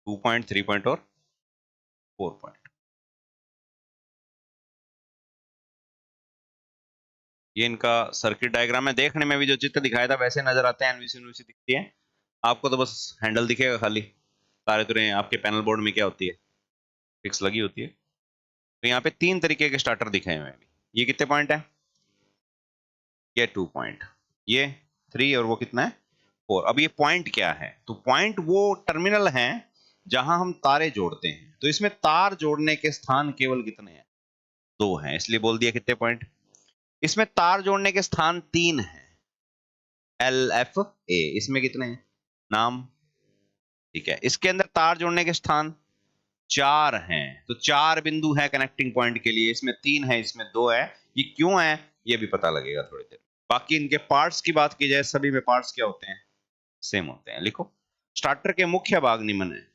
2 पॉइंट, 3 पॉइंट और 4 पॉइंट। ये इनका सर्किट डायग्राम है। देखने में भी जो चित्र दिखाया था वैसे नजर आते हैं, एनवीसी एनवीसी दिखती है आपको। तो बस हैंडल दिखेगा खाली, तारे तुरे आपके पैनल बोर्ड में क्या होती है, फिक्स लगी होती है। तो यहाँ पे तीन तरीके के स्टार्टर दिखे हुए हैं। ये कितने पॉइंट है? ये 2 पॉइंट, ये 3, और वो कितना है? 4। अब ये पॉइंट क्या है? तो पॉइंट वो टर्मिनल हैं जहां हम तारे जोड़ते हैं। तो इसमें तार जोड़ने के स्थान केवल कितने हैं? दो हैं, इसलिए बोल दिया कितने पॉइंट। इसमें तार जोड़ने के स्थान तीन हैं, एल एफ ए। इसमें कितने हैं? नाम। ठीक है, इसके अंदर तार जोड़ने के स्थान चार हैं, तो चार बिंदु है कनेक्टिंग पॉइंट के लिए। इसमें तीन है, इसमें दो है। ये क्यों है ये भी पता लगेगा थोड़ी देर। बाकी इनके पार्ट्स की बात की जाए, सभी में पार्ट्स क्या होते हैं? सेम होते हैं। लिखो, स्टार्टर के मुख्य भाग निम्न है।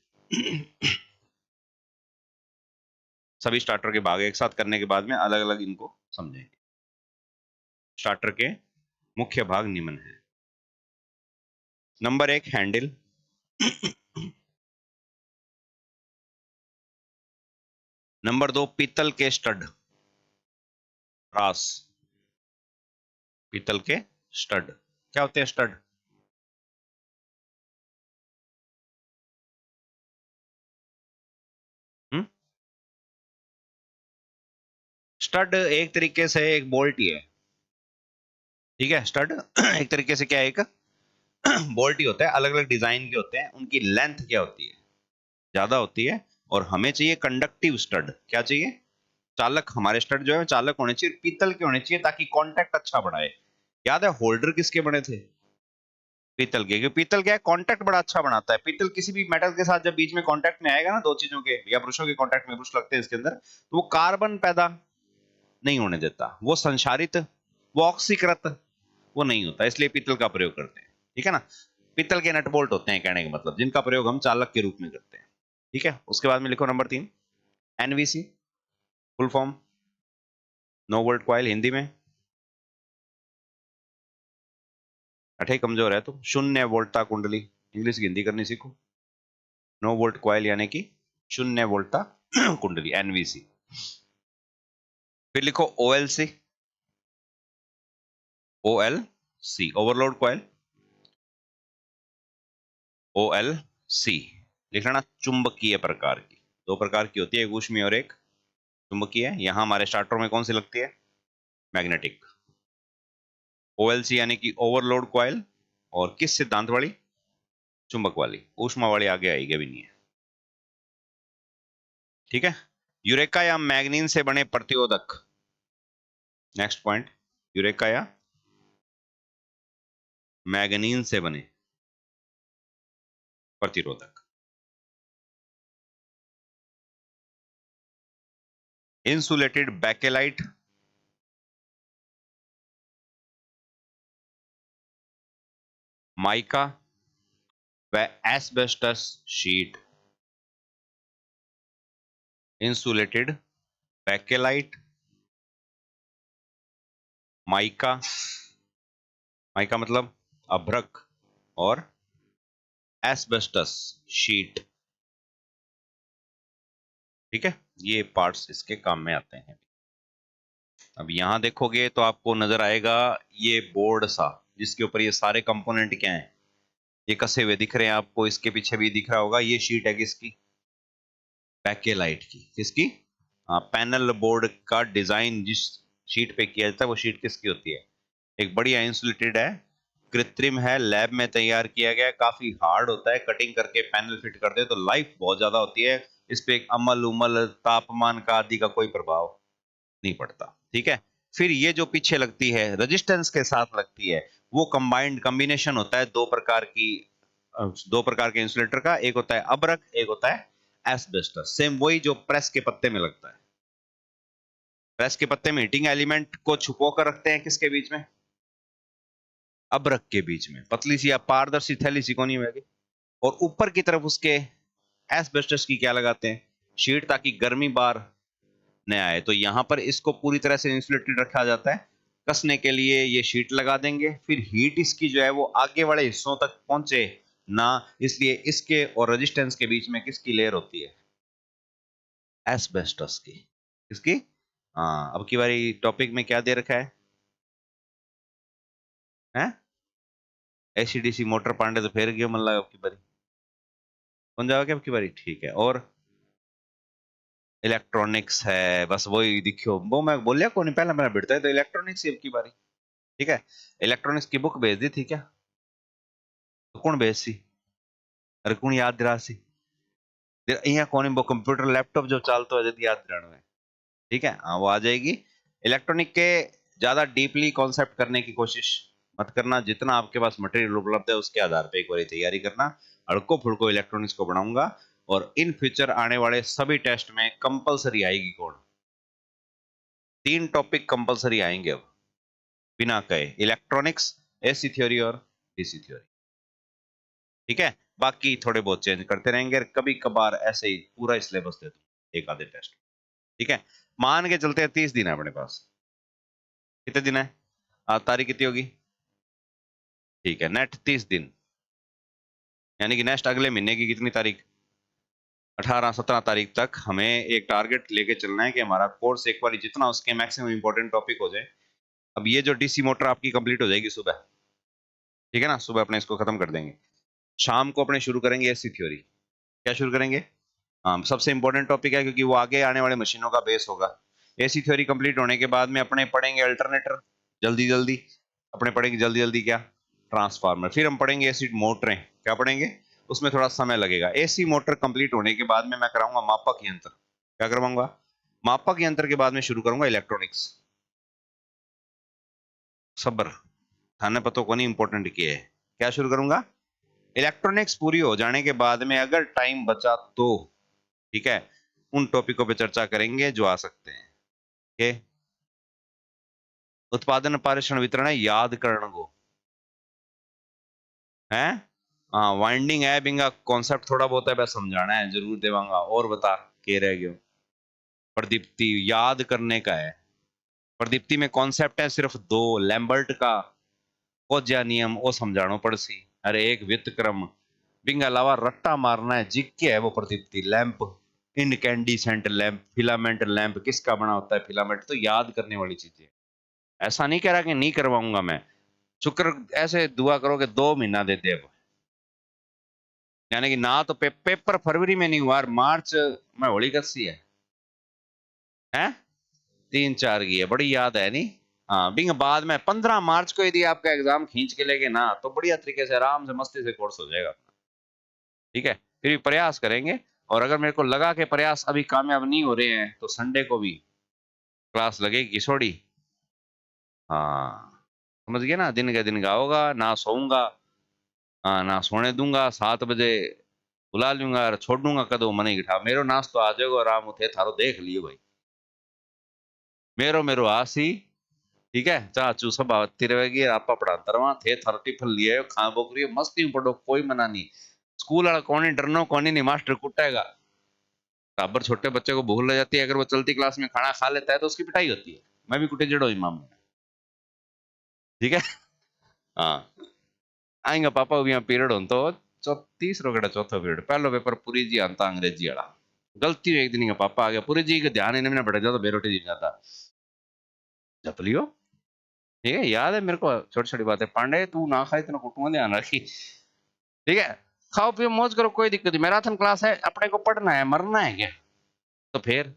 सभी स्टार्टर के भाग एक साथ करने के बाद में अलग अलग इनको समझेंगे। स्टार्टर के मुख्य भाग निम्न है। नंबर एक, हैंडल। नंबर दो, पीतल के स्टड, रास। पीतल के स्टड क्या होते हैं? स्टड स्टड एक तरीके से एक बोल्ट ही है, ठीक है। स्टड एक तरीके से क्या है, एक बोल्ट ही होता है, अलग अलग डिजाइन के होते हैं, उनकी लेंथ क्या होती है, ज्यादा होती है। और हमें चाहिए कंडक्टिव स्टड, क्या चाहिए, चालक। हमारे स्टड जो है चालक होने चाहिए, पीतल के होने चाहिए, ताकि कांटेक्ट अच्छा बढ़ाए। याद है होल्डर किसके बने थे, पीतल के, क्योंकि पीतल क्या है, कांटेक्ट बड़ा अच्छा बनाता है। पीतल किसी भी मेटल के साथ जब बीच में कांटेक्ट में आएगा ना, दो चीजों के या ब्रशों के कांटेक्ट में, ब्रश लगते हैं इसके अंदर, तो वो कार्बन पैदा नहीं होने देता, वो संचारित, वो ऑक्सीकृत वो नहीं होता, इसलिए पीतल का प्रयोग करते हैं, ठीक है ना। पीतल के नट बोल्ट होते हैं, कहने का मतलब, जिनका प्रयोग हम चालक के रूप में करते हैं, ठीक है। उसके बाद में लिखो number 3, NVC, full form, no volt coil, Hindi में अठे कमजोर है तो शून्य वोल्टता कुंडली, इंग्लिश की हिंदी करनी सीखो। नो वोल्ट कॉइल यानी कि शून्य वोल्टता कुंडली, एनवीसी। फिर लिखो ओएलसी, ओएलसी, ओवरलोड कॉइल, ओएलसी। लिख लेना, चुंबकीय प्रकार की, दो प्रकार की होती है, एक ऊष्मीय और एक चुंबकीय है। यहां हमारे स्टार्टर में कौन सी लगती है, मैग्नेटिक। ओएलसी यानी कि ओवरलोड कॉइल, और किस सिद्धांत वाली, चुंबक वाली, ऊष्मा वाली आगे आएगी भी नहीं है, ठीक है। यूरेका या मैग्नीन से बने प्रतिरोधक, नेक्स्ट पॉइंट, यूरेका या मैग्नीन से बने प्रतिरोधक। इंसुलेटेड बैकेलाइट, माइका व asbestos sheet. Insulated Bakelite, mica, mica मतलब अभ्रक, और एस्बेस्टस शीट, ठीक है। ये पार्ट्स इसके काम में आते हैं। अब यहां देखोगे तो आपको नजर आएगा ये बोर्ड सा, जिसके ऊपर ये सारे कंपोनेंट क्या हैं, ये कसे हुए दिख रहे हैं आपको, इसके पीछे भी दिख रहा होगा। ये शीट है किसकी, बैकेलाइट की, किसकी, हाँ, पैनल बोर्ड का डिजाइन जिस शीट पे किया जाता है वो शीट किसकी होती है, एक बढ़िया इंसुलेटेड है, कृत्रिम है, लैब में तैयार किया गया है, काफी हार्ड होता है, कटिंग करके पैनल फिट कर दे तो लाइफ बहुत ज्यादा होती है, इस पे एक अमल उमल तापमान का आदि का कोई प्रभाव नहीं पड़ता, ठीक है। फिर ये जो पीछे लगती है रेजिस्टेंस के साथ लगती है, वो कंबाइंड कॉम्बिनेशन होता है दो प्रकार की, दो प्रकार के इंसुलेटर का, एक होता है अब्रक, एक होता है एस्बेस्टस। सेम वही जो प्रेस के पत्ते में लगता है, प्रेस के पत्ते में हीटिंग एलिमेंट को छुपो कर रखते हैं किसके बीच में, अब्रक के बीच में, पतली सी या पारदर्शी थैली सी कोनी में, और ऊपर की तरफ उसके एस्बेस्टस की क्या लगाते हैं, शीट, ताकि गर्मी बाहर न आए। तो यहां पर इसको पूरी तरह से इंसुलेटेड रखा जाता है, कसने के लिए ये शीट लगा देंगे, फिर हीट इसकी जो है वो आगे वाले हिस्सों तक पहुंचे ना, इसलिए इसके और रेजिस्टेंस के बीच में किसकी लेयर होती है, एस्बेस्टस की, किसकी, हाँ। अब की बारी टॉपिक में क्या दे रखा है, हैं, एसीडीसी मोटर पांडे, तो फिर क्यों मन लगा अब की बारी, कौन जाओगे अब की बारी, ठीक है। और इलेक्ट्रॉनिक्स है, बस वही दिखियो, वो मैं बोलिया कौन पहला मेरा बिड़ता है, तो इलेक्ट्रॉनिक्स ही अब की बारी, ठीक है। इलेक्ट्रॉनिक्स की बुक भेज दी थी क्या, तो कौन भेज सी, अरे कौन याद दिला सी, यहाँ कौन वो कंप्यूटर लैपटॉप जो चलता है यदि याद दिलाना है, ठीक है, हाँ वो आ जाएगी। इलेक्ट्रॉनिक के ज्यादा डीपली कॉन्सेप्ट करने की कोशिश मत करना, जितना आपके पास मटेरियल उपलब्ध है उसके आधार पे एक बार तैयारी करना। हड़को फुड़को इलेक्ट्रॉनिक्स को बनाऊंगा, और इन फ्यूचर आने वाले सभी टेस्ट में कंपलसरी आएगी कौन, 3 टॉपिक कंपलसरी आएंगे अब बिना कहे, इलेक्ट्रॉनिक्स, एसी थ्योरी और डीसी थ्योरी, ठीक है। बाकी थोड़े बहुत चेंज करते रहेंगे, कभी कभार ऐसे ही पूरा सिलेबस दे दूं एक आधे टेस्ट, ठीक है। मान के चलते हैं 30 दिन है अपने पास, कितने दिन है, तारीख कितनी होगी, ठीक है, नेट 30 दिन, यानी कि नेक्स्ट अगले महीने की कितनी तारीख, 18-17 तारीख तक हमें एक टारगेट लेके चलना है कि हमारा कोर्स एक बार जितना उसके मैक्सिमम इंपॉर्टेंट टॉपिक हो जाए। अब ये जो डीसी मोटर आपकी कंप्लीट हो जाएगी सुबह, ठीक है ना, सुबह अपने इसको खत्म कर देंगे, शाम को अपने शुरू करेंगे एसी थ्योरी। क्या शुरू करेंगे, हाँ, सबसे इंपॉर्टेंट टॉपिक है क्योंकि वो आगे आने वाले मशीनों का बेस होगा, एसी थ्योरी कंप्लीट होने के बाद में अपने पढ़ेंगे अल्टरनेटर, जल्दी जल्दी अपने पढ़ेंगे जल्दी जल्दी क्या, ट्रांसफार्मर। फिर हम पढ़ेंगे एसी मोटरें, क्या पढ़ेंगे, उसमें थोड़ा समय लगेगा। एसी मोटर कंप्लीट होने के बाद में मैं कराऊंगा मापक यंत्र, क्या करवाऊंगा, मापक यंत्र के बाद में शुरू करूंगा इलेक्ट्रॉनिक्स। सब्र, थाने पतो को नहीं इंपॉर्टेंट किया है, क्या शुरू करूंगा, इलेक्ट्रॉनिक्स पूरी हो जाने के बाद में अगर टाइम बचा तो ठीक है उन टॉपिकों पे चर्चा करेंगे जो आ सकते हैं। ओके, उत्पादन पारेषण वितरण है याद करने को है। हाँ वाइंडिंग है बिंगा कॉन्सेप्ट थोड़ा बहुत है बस समझाना है, जरूर देवांगा। और बता के रह गयो, प्रदीप्ति याद करने का है। प्रदीप्ति में कॉन्सेप्ट है सिर्फ दो, लैम्बर्ट का कोज्या नियम वो समझानो पड़सी, अरे एक वित्त क्रम बिंग अलावा रट्टा मारना है, जिक के है वो प्रदीप्ति। Lamp, incandescent lamp, filament lamp किसका बना होता है, फिलामेंट। तो याद करने वाली चीजें, ऐसा नहीं कह रहा कि नहीं करवाऊंगा मैं, शुक्र ऐसे दुआ करो कि 2 महीना दे दे अब। यानी कि ना तो पेपर फरवरी में नहीं हुआ और मार्च में होली कसी है 3-4 की है, बड़ी याद है नहीं। हाँ बिंग बाद में 15 मार्च को यदि आपका एग्जाम खींच के लेके ना तो बढ़िया तरीके से आराम से मस्ती से कोर्स हो जाएगा, ठीक है। फिर भी प्रयास करेंगे, और अगर मेरे को लगा कि प्रयास अभी कामयाब नहीं हो रहे हैं तो संडे को भी क्लास लगेगी छोड़ी। हाँ समझ गए ना, दिन के दिन गाओगा ना सोऊंगा, हाँ ना सोने दूंगा, 7 बजे बुला लूंगा और छोड़ दूंगा कदो मन ही गिठा मेरो नाश तो आ जाएगा आराम उठे थारो देख लियो भाई, मेरो मेरो आसी, ठीक है। चाचू सब आती रहेगी आपा पढ़ाता रहा थे थारो टिफिन लिए खा बोकरी मस्ती में पढ़ो, कोई मना नहीं। स्कूल वाला कौन ही डरनो कौन ही नहीं, मास्टर कुटेगा। बराबर छोटे बच्चे को भूख लग जाती है, अगर वो चलती क्लास में खाना खा लेता है तो उसकी पिटाई होती है। मैं भी कुटे जड़ो इमाम में, ठीक है। हाँ आएंगे पापा भी यहाँ पीरियड हो तो तीसरो कड़ा चौथो पीरियड पहलो पेपर पूरी जी आता अंग्रेजी वाला, गलती हुई एक दिन का पापा आ गया पूरी जी का ध्यान इन्हें बढ़ जाता बेरोटी जी जाता, जप लियो, ठीक है। याद है मेरे को छोटी छोटी बातें, पांडे तू ना खाए तेना कुटुंबा ध्यान रखी, ठीक है। खाओ पियो मौज करो कोई दिक्कत नहीं, मैराथन क्लास है अपने को पढ़ना है मरना है क्या, तो फिर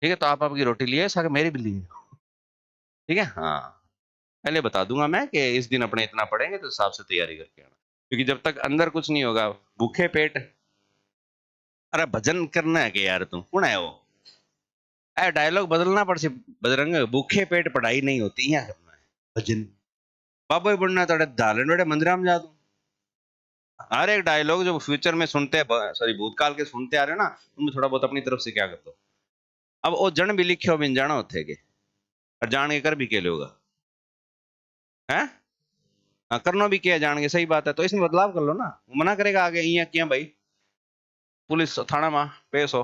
ठीक है। तो आप आपकी रोटी लिए सारे मेरी भी लिए, ठीक है। हाँ पहले बता दूंगा मैं कि इस दिन अपने इतना पढ़ेंगे तो हिसाब से तैयारी करके आना, क्योंकि जब तक अंदर कुछ नहीं होगा भूखे पेट, अरे भजन करना है कि यार तुम कौन है वो, अरे डायलॉग बदलना पड़सी बजरंग, भूखे पेट पढ़ाई नहीं होती यहाँ करना है भजन, बाबा ही बढ़ना तड़े दालन बड़े मंदिर में जा दूं। हर एक डायलॉग जो फ्यूचर में सुनते हैं सॉरी भूतकाल के सुनते आ रहे हो ना, उनमें थोड़ा बहुत अपनी तरफ से क्या करते हो। अब वो जन भी लिखे हो बिन जाना होते के, और जान के कर भी के लोग हैं, हाँ करना भी क्या है जान के, सही बात है। तो इसमें बदलाव कर लो ना, वो मना करेगा आगे यहाँ किया भाई पुलिस थाना में पेश हो,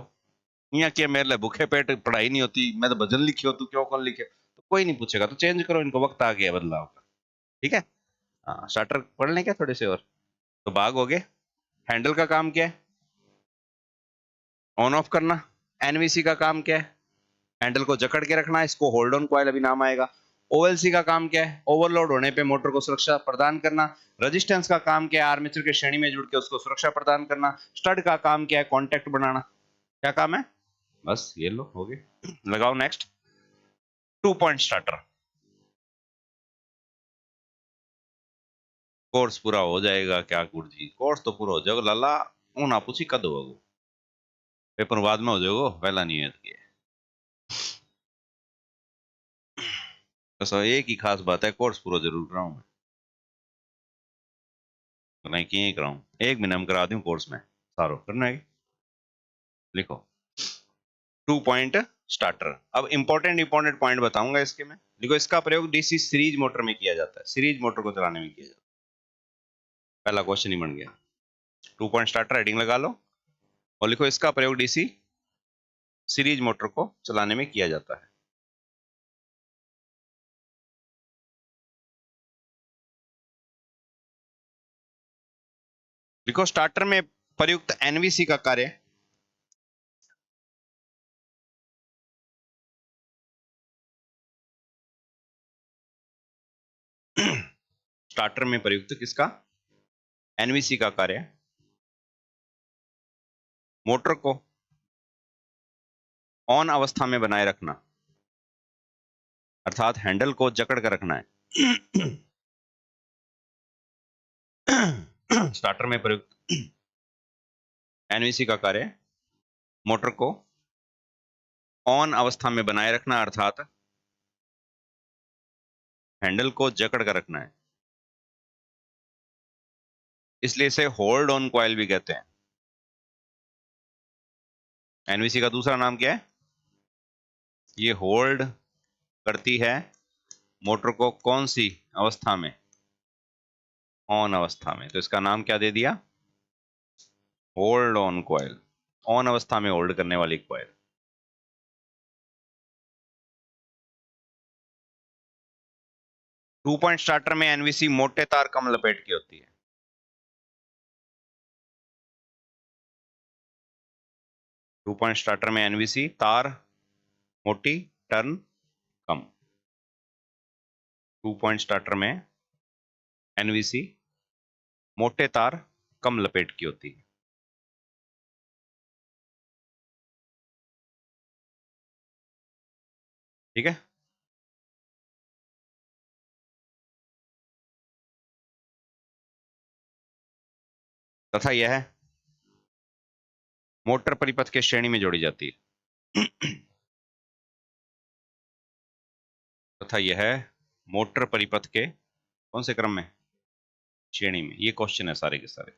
यहाँ किया मेरे लिए भूखे पेट पढ़ाई नहीं होती, मैं तो भजन लिखी हो तू क्यों कौन लिखे, तो कोई नहीं पूछेगा, तो चेंज करो इनको, वक्त आ गया बदलाव का, ठीक है। हाँ स्टार्टर पढ़ लें क्या थोड़े से और, तो भाग हो गए। हैंडल का काम क्या है, ऑन ऑफ करना। एनवीसी का काम क्या है, हैंडल को जकड़ के रखना, इसको होल्ड ऑन कॉइल अभी नाम आएगा। ओएलसी का काम क्या है, ओवरलोड होने पे मोटर को सुरक्षा प्रदान करना। रेजिस्टेंस का काम क्या है, आर्मेचर के श्रेणी में जुड़ के उसको सुरक्षा प्रदान करना। स्टड का काम क्या है, कॉन्टेक्ट बनाना। क्या काम है, बस ये लो हो गए। लगाओ नेक्स्ट। 2 पॉइंट स्टार्टर कोर्स पूरा हो जाएगा क्या गुरुजी, कोर्स तो पूरा हो जाएगा लाला, वो ना पूछी कद होगा, पेपर बाद में हो जाएगा पहला नहीं है तो बस एक ही खास बात है, कोर्स पूरा जरूर कराऊं मैं कि कराऊं, 1 महीना में करा दूं कोर्स में सारो करना है। लिखो 2 पॉइंट स्टार्टर। अब इंपॉर्टेंट इंपॉर्टेंट पॉइंट बताऊंगा इसके में, देखो इसका प्रयोग डीसी सीरीज मोटर में किया जाता है, सीरीज मोटर को चलाने में किया जाता है, पहला क्वेश्चन ही बन गया। 2 पॉइंट स्टार्टर हेडिंग लगा लो और लिखो इसका प्रयोग डीसी सीरीज मोटर को चलाने में किया जाता है। लिखो स्टार्टर में प्रयुक्त एनवीसी का कार्य स्टार्टर में प्रयुक्त किसका, एनवीसी का कार्य मोटर को ऑन अवस्था में बनाए रखना, अर्थात हैंडल को जकड़ कर रखना है। स्टार्टर में प्रयुक्त एनवीसी का कार्य मोटर को ऑन अवस्था में बनाए रखना, अर्थात हैंडल को जकड़ कर रखना है, इसलिए इसे होल्ड ऑन कॉइल भी कहते हैं। एनवीसी का दूसरा नाम क्या है? ये होल्ड करती है मोटर को कौन सी अवस्था में? ऑन अवस्था में। तो इसका नाम क्या दे दिया? होल्ड ऑन कॉइल, ऑन अवस्था में होल्ड करने वाली कॉइल। 2 पॉइंट स्टार्टर में एनवीसी मोटे तार कम लपेट की होती है। 2 पॉइंट स्टार्टर में एनवीसी तार मोटी, टर्न कम। 2 पॉइंट स्टार्टर में एनवीसी मोटे तार कम लपेट की होती है। ठीक है। तथा यह मोटर परिपथ के श्रेणी में जोड़ी जाती है। तथा यह मोटर परिपथ के कौन से क्रम में? श्रेणी में। ये क्वेश्चन है सारे के सारे।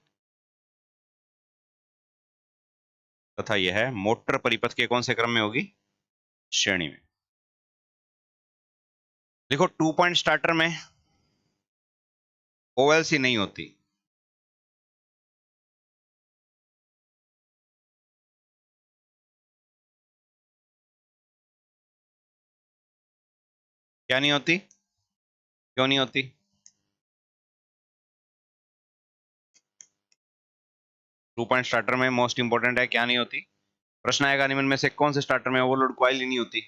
तथा यह मोटर परिपथ के कौन से क्रम में होगी? श्रेणी में। देखो 2 पॉइंट स्टार्टर में ओएलसी नहीं होती। क्या नहीं होती? क्यों नहीं होती? 2 पॉइंट स्टार्टर में मोस्ट इंपोर्टेंट है, क्या नहीं होती? प्रश्न आएगा निम्न में से कौन से स्टार्टर में ओवरलोड कॉइल ही नहीं होती?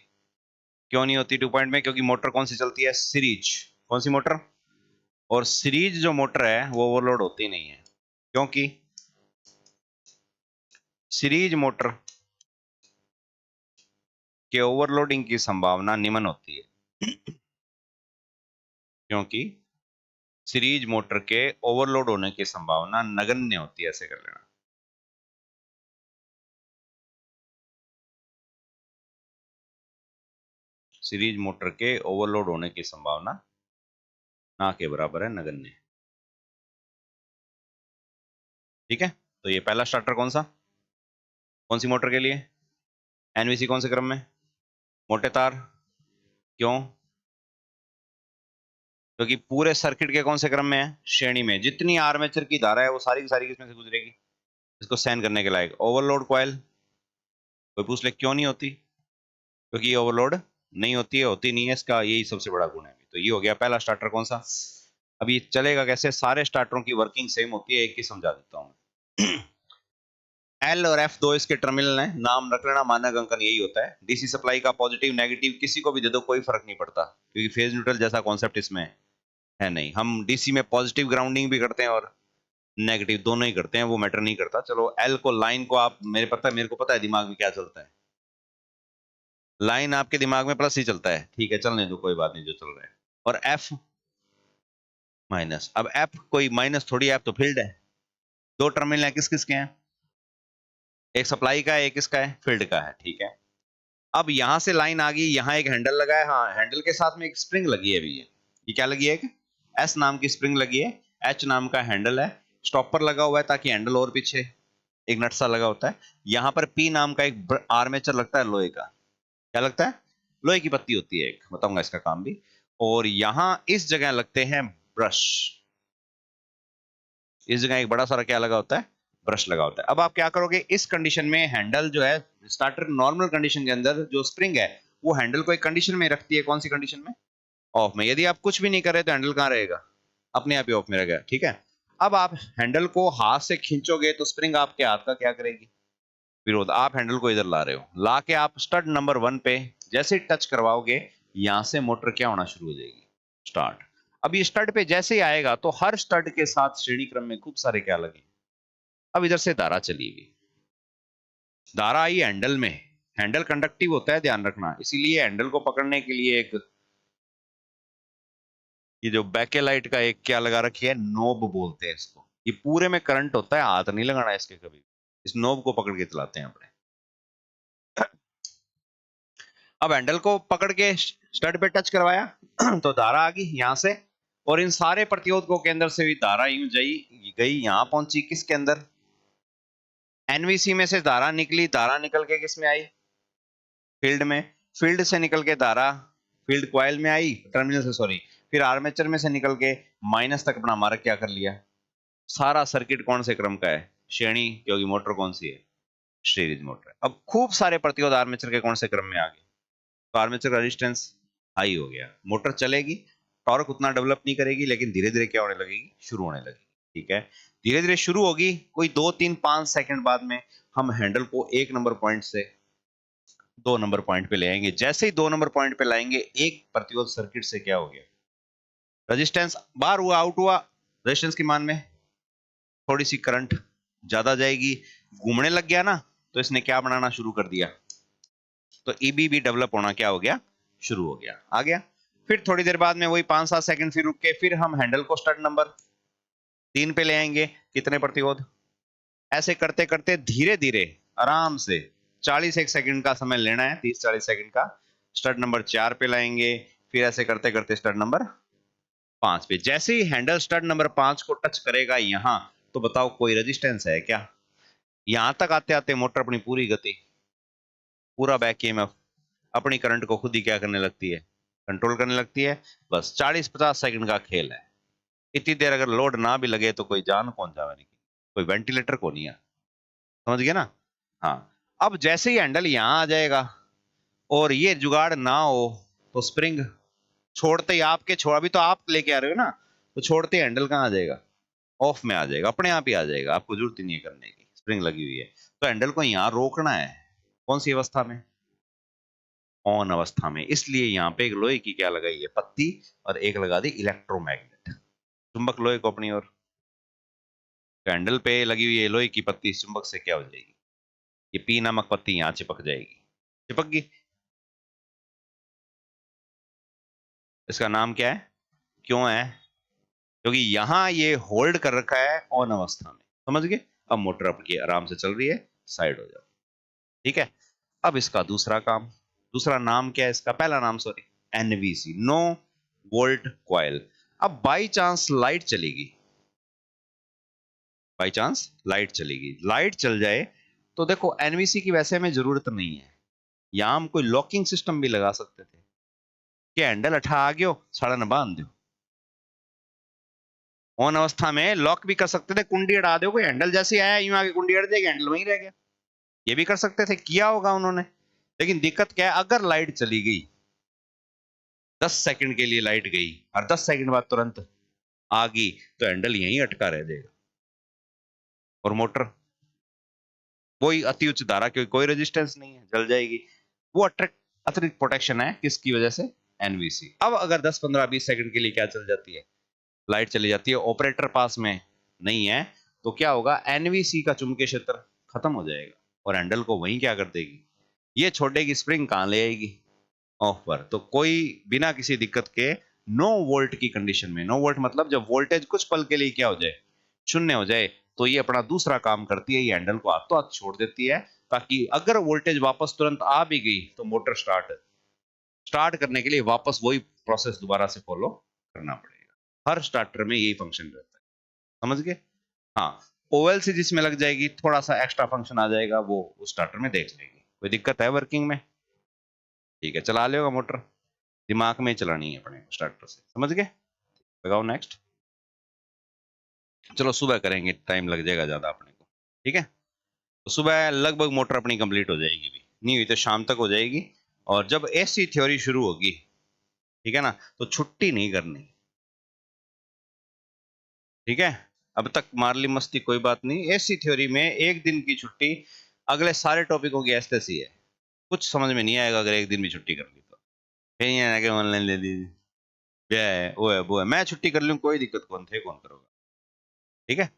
क्यों नहीं होती 2 पॉइंट में? क्योंकि मोटर कौन सी चलती है? सीरीज। कौन सी मोटर? और सीरीज जो मोटर है वो ओवरलोड होती नहीं है, क्योंकि सीरीज मोटर के ओवरलोडिंग की संभावना निम्न होती है। क्योंकि सीरीज मोटर के ओवरलोड होने की संभावना नगण्य होती है। ऐसे कर लेना। सीरीज मोटर के ओवरलोड होने की संभावना ना के बराबर है, नगण्य। ठीक है। तो ये पहला स्टार्टर कौन सा? कौन सी मोटर के लिए? एनवीसी कौन से क्रम में? मोटे तार। क्यों? क्योंकि पूरे सर्किट के कौन से क्रम में है? श्रेणी में। जितनी आर्मेचर की धारा है वो सारी की सारी किसमें से गुजरेगी? इसको सहन करने के लायक। ओवरलोड कॉइल, कोई पूछ ले क्यों नहीं होती? क्योंकि ये ओवरलोड नहीं होती है, होती नहीं है। इसका यही सबसे बड़ा गुण है। तो ये हो गया पहला स्टार्टर कौन सा। अब ये चलेगा कैसे? सारे स्टार्टरों की वर्किंग सेम होती है, एक ही समझा देता हूं। एल और एफ दो इसके टर्मिनल हैं, नाम रख लेना, मानक अंकन यही होता है। डीसी सप्लाई का पॉजिटिव नेगेटिव किसी को भी दे दो, कोई फर्क नहीं पड़ता, क्योंकि फेज न्यूट्रल जैसा कॉन्सेप्ट इसमें है नहीं। हम डीसी में पॉजिटिव ग्राउंडिंग भी करते हैं और नेगेटिव दोनों ही करते हैं, वो मैटर नहीं करता। चलो एल को, लाइन को आप, मेरे को पता है दिमाग में क्या चलता है। लाइन आपके दिमाग में प्लस ही चलता है, ठीक है, चलने दो, कोई बात नहीं जो चल रहा है। और एफ माइनस। अब एफ कोई माइनस थोड़ी, एफ तो फील्ड है। दो टर्मिनल है, किस किस के हैं? एक सप्लाई का है, एक किसका है? फील्ड का है। ठीक है। अब यहां से लाइन आ गई, यहां एक हैंडल लगा है, हाँ हैंडल के साथ में एक स्प्रिंग लगी है। अभी ये क्या लगी है? एक एस नाम की स्प्रिंग लगी है, एच नाम का हैंडल है, स्टॉपर लगा हुआ है ताकि हैंडल और पीछे एक नट सा लगा होता है। यहां पर पी नाम का एक आर्मेचर लगता है लोहे का। क्या लगता है? लोहे की पत्ती होती है एक, बताऊंगा इसका काम भी। और यहां इस जगह लगते हैं ब्रश। इस जगह एक बड़ा सारा क्या लगा होता है? ब्रश लगा होता है। अब आप क्या करोगे इस कंडीशन में? हैंडल जो है स्टार्टर नॉर्मल कंडीशन के अंदर जो स्प्रिंग है वो हैंडल को एक कंडीशन में रखती है। कौन सी कंडीशन में? ऑफ में। यदि आप कुछ भी नहीं कर रहे तो हैंडल कहां रहेगा? अपने आप ही ऑफ में रहेगा। ठीक है। अब आप हैंडल को हाथ से खींचोगे तो स्प्रिंग आपके हाथ का क्या करेगी? विरोध। आप हैंडल को इधर ला रहे हो, ला के आप स्टड नंबर 1 पे जैसे टच करवाओगे, यहां से मोटर क्या होना शुरू हो जाएगी? स्टार्ट। अब ये स्टड पे जैसे ही आएगा तो हर स्टड के साथ श्रेणी क्रम में खूब सारे क्या लगे। अब इधर से धारा चली गई, धारा आई हैंडल में, हैंडल कंडक्टिव होता है, ध्यान रखना, इसीलिए हैंडल को पकड़ने के लिए एक ये जो बैकेलाइट का एक क्या लगा रखी है, नोब बोलते हैं इसको। ये पूरे में करंट होता है, हाथ नहीं लगाना इसके कभी, इस नोब को पकड़ के चलाते हैं अपने। अब हैंडल को पकड़ के स्टड पे टच करवाया तो धारा आ गई यहां से, और इन सारे प्रतिरोधकों के अंदर से भी धारा यूं गई यहां पहुंची किसके अंदर, एनवीसी में से धारा निकली, धारा निकल के किस में आई, फील्ड में, फील्ड से निकल के धारा फील्ड कॉइल में आई, टर्मिनल से सॉरी, फिर आर्मेचर में से निकल के माइनस तक अपना मार्क क्या कर लिया। सारा सर्किट कौन से क्रम का है, श्रेणी, क्योंकि मोटर कौन सी है, सीरीज मोटर है। अब खूब सारे प्रतिरोध आर्मेचर के कौन से क्रम में आ गए, तो आर्मेचर का रेजिस्टेंस हाई हो गया, मोटर चलेगी, टॉर्क उतना डेवलप नहीं करेगी, लेकिन धीरे धीरे क्या होने लगेगी, शुरू होने लगेगी। ठीक है, धीरे धीरे शुरू होगी, कोई 2 3 5 सेकंड बाद में हम हैंडल को 1 नंबर पॉइंट से 2 नंबर पॉइंट पे ले आएंगे। जैसे ही 2 नंबर पॉइंट पे लाएंगे, एक प्रतिरोध सर्किट से क्या हो गया, रेजिस्टेंस बाहर हुआ, आउट हुआ, रेजिस्टेंस की मान में थोड़ी सी करंट ज्यादा जाएगी, घूमने लग गया ना, तो इसने क्या बनाना शुरू कर दिया, तो ईबी भी डेवलप होना क्या हो गया, शुरू हो गया, आ गया। फिर थोड़ी देर बाद में वही 5 7 सेकंड फिर रुक के फिर हम हैंडल को स्टार्ट नंबर 3 पे ले आएंगे, कितने प्रतिरोध, ऐसे करते करते धीरे धीरे आराम से 40 1 सेकंड का समय लेना है, 30 40 सेकंड का, स्टार्ट नंबर 4 पे लाएंगे, फिर ऐसे करते करते स्टार्ट नंबर 5 पे। जैसे ही हैंडल स्टार्ट नंबर 5 को टच करेगा यहां, तो बताओ कोई रेजिस्टेंस है क्या, यहां तक आते आते मोटर अपनी पूरी गति, पूरा बैक ईएमएफ अपनी करंट को खुद ही क्या करने लगती है, कंट्रोल करने लगती है। बस 40 50 सेकंड का खेल है, इतनी देर अगर लोड ना भी लगे तो कोई जान कौन जावे नहीं, कोई वेंटिलेटर को नहीं है, समझ गया ना। हाँ, अब जैसे ही हैंडल यहां आ जाएगा और ये जुगाड़ ना हो, तो स्प्रिंग छोड़ते ही आपके छोड़, अभी तो आप लेके आ रहे हो ना, तो छोड़ते ही हैंडल कहाँ आ जाएगा, ऑफ में आ जाएगा, अपने आप ही आ जाएगा, आपको जरूरत ही नहीं है करने की, स्प्रिंग लगी हुई है। तो हैंडल को यहाँ रोकना है, कौन सी अवस्था में, ऑन अवस्था में, इसलिए यहाँ पे एक लोहे की क्या लगाई है, पत्ती, और एक लगा दी इलेक्ट्रोमैग्नेट, चुंबक लोहे को अपनी ओर। तो हैंडल पे लगी हुई है लोहे की पत्ती, इस चुंबक से क्या हो जाएगी, ये पी नामक पत्ती यहाँ चिपक जाएगी, चिपक गई, इसका नाम क्या है, क्यों है, क्योंकि यहां ये होल्ड कर रखा है ऑन अवस्था में, समझ गए। अब मोटर आपकी आराम से चल रही है, साइड हो जाओ, ठीक है। अब इसका दूसरा काम, दूसरा नाम क्या है इसका, पहला नाम sorry, NVC, no volt coil. अब बाई चांस लाइट चलेगी, बाई चांस लाइट चलेगी, लाइट चल जाए, तो देखो एनवीसी की वैसे में जरूरत नहीं है, यहां हम कोई लॉकिंग सिस्टम भी लगा सकते थे कि हैंडल अठा आ गयो, साड़ा न बांध दो, ऑन अवस्था में लॉक भी कर सकते थे, कुंडी अड़ा दो, कोई हैंडल जैसे आया यूं आगे कुंडी अड़ जाएगी, हैंडल वहीं रह गया, ये भी कर सकते थे, किया होगा उन्होंने। लेकिन दिक्कत क्या है, अगर लाइट चली गई, 10 सेकंड के लिए लाइट गई और 10 सेकंड बाद तुरंत आ गई, तो हैंडल यहीं अटका रह जाएगा, और मोटर वही अति उच्च धारा, क्योंकि कोई रेजिस्टेंस नहीं है, जल जाएगी। वो अतिरिक्त प्रोटेक्शन है किसकी वजह से, एनवीसी। अब अगर 10 15 20 सेकंड के लिए क्या चल जाती है, लाइट चली जाती है, ऑपरेटर पास में नहीं है, तो क्या होगा, एनवीसी का चुंबकीय क्षेत्र खत्म हो जाएगा, और हैंडल को वहीं क्या कर देगी, ये छोड़ेगी, स्प्रिंग कहां ले आएगी, ऑफ पर। तो कोई बिना किसी दिक्कत के नो वोल्ट की कंडीशन में, नो वोल्ट मतलब जब वोल्टेज कुछ पल के लिए क्या हो जाए, शून्य हो जाए, तो ये अपना दूसरा काम करती है, ये हैंडल को हाथों हाथ छोड़ देती है, ताकि अगर वोल्टेज वापस तुरंत आ भी गई, तो मोटर स्टार्ट स्टार्ट करने के लिए वापस वही प्रोसेस दोबारा से फॉलो करना पड़ेगा। हर स्टार्टर में यही फंक्शन रहता है, समझ गए। हाँ, ओएलसी जिसमें लग जाएगी, थोड़ा सा एक्स्ट्रा फंक्शन आ जाएगा, वो उस स्टार्टर में देख लेगी, कोई दिक्कत है वर्किंग में, ठीक है, चला लेगा मोटर, दिमाग में चलानी है अपने स्टार्टर से, समझ गए। लगाओ नेक्स्ट, चलो सुबह करेंगे, टाइम लग जाएगा ज्यादा अपने को, ठीक है। तो सुबह लगभग मोटर अपनी कंप्लीट हो जाएगी, भी नहीं हुई तो शाम तक हो जाएगी, और जब एसी थ्योरी शुरू होगी, ठीक है ना, तो छुट्टी नहीं करनी, ठीक है। अब तक मार ली मस्ती, कोई बात नहीं, एसी थ्योरी में एक दिन की छुट्टी अगले सारे टॉपिकों की ऐसे ही है, कुछ समझ में नहीं आएगा अगर एक दिन भी छुट्टी कर ली तो, फिर ये ना कि ऑनलाइन ले लीजिए, ये है वो है वो है, मैं छुट्टी कर लूँ कोई दिक्कत कौन थे, कौन करोगा, ठीक है।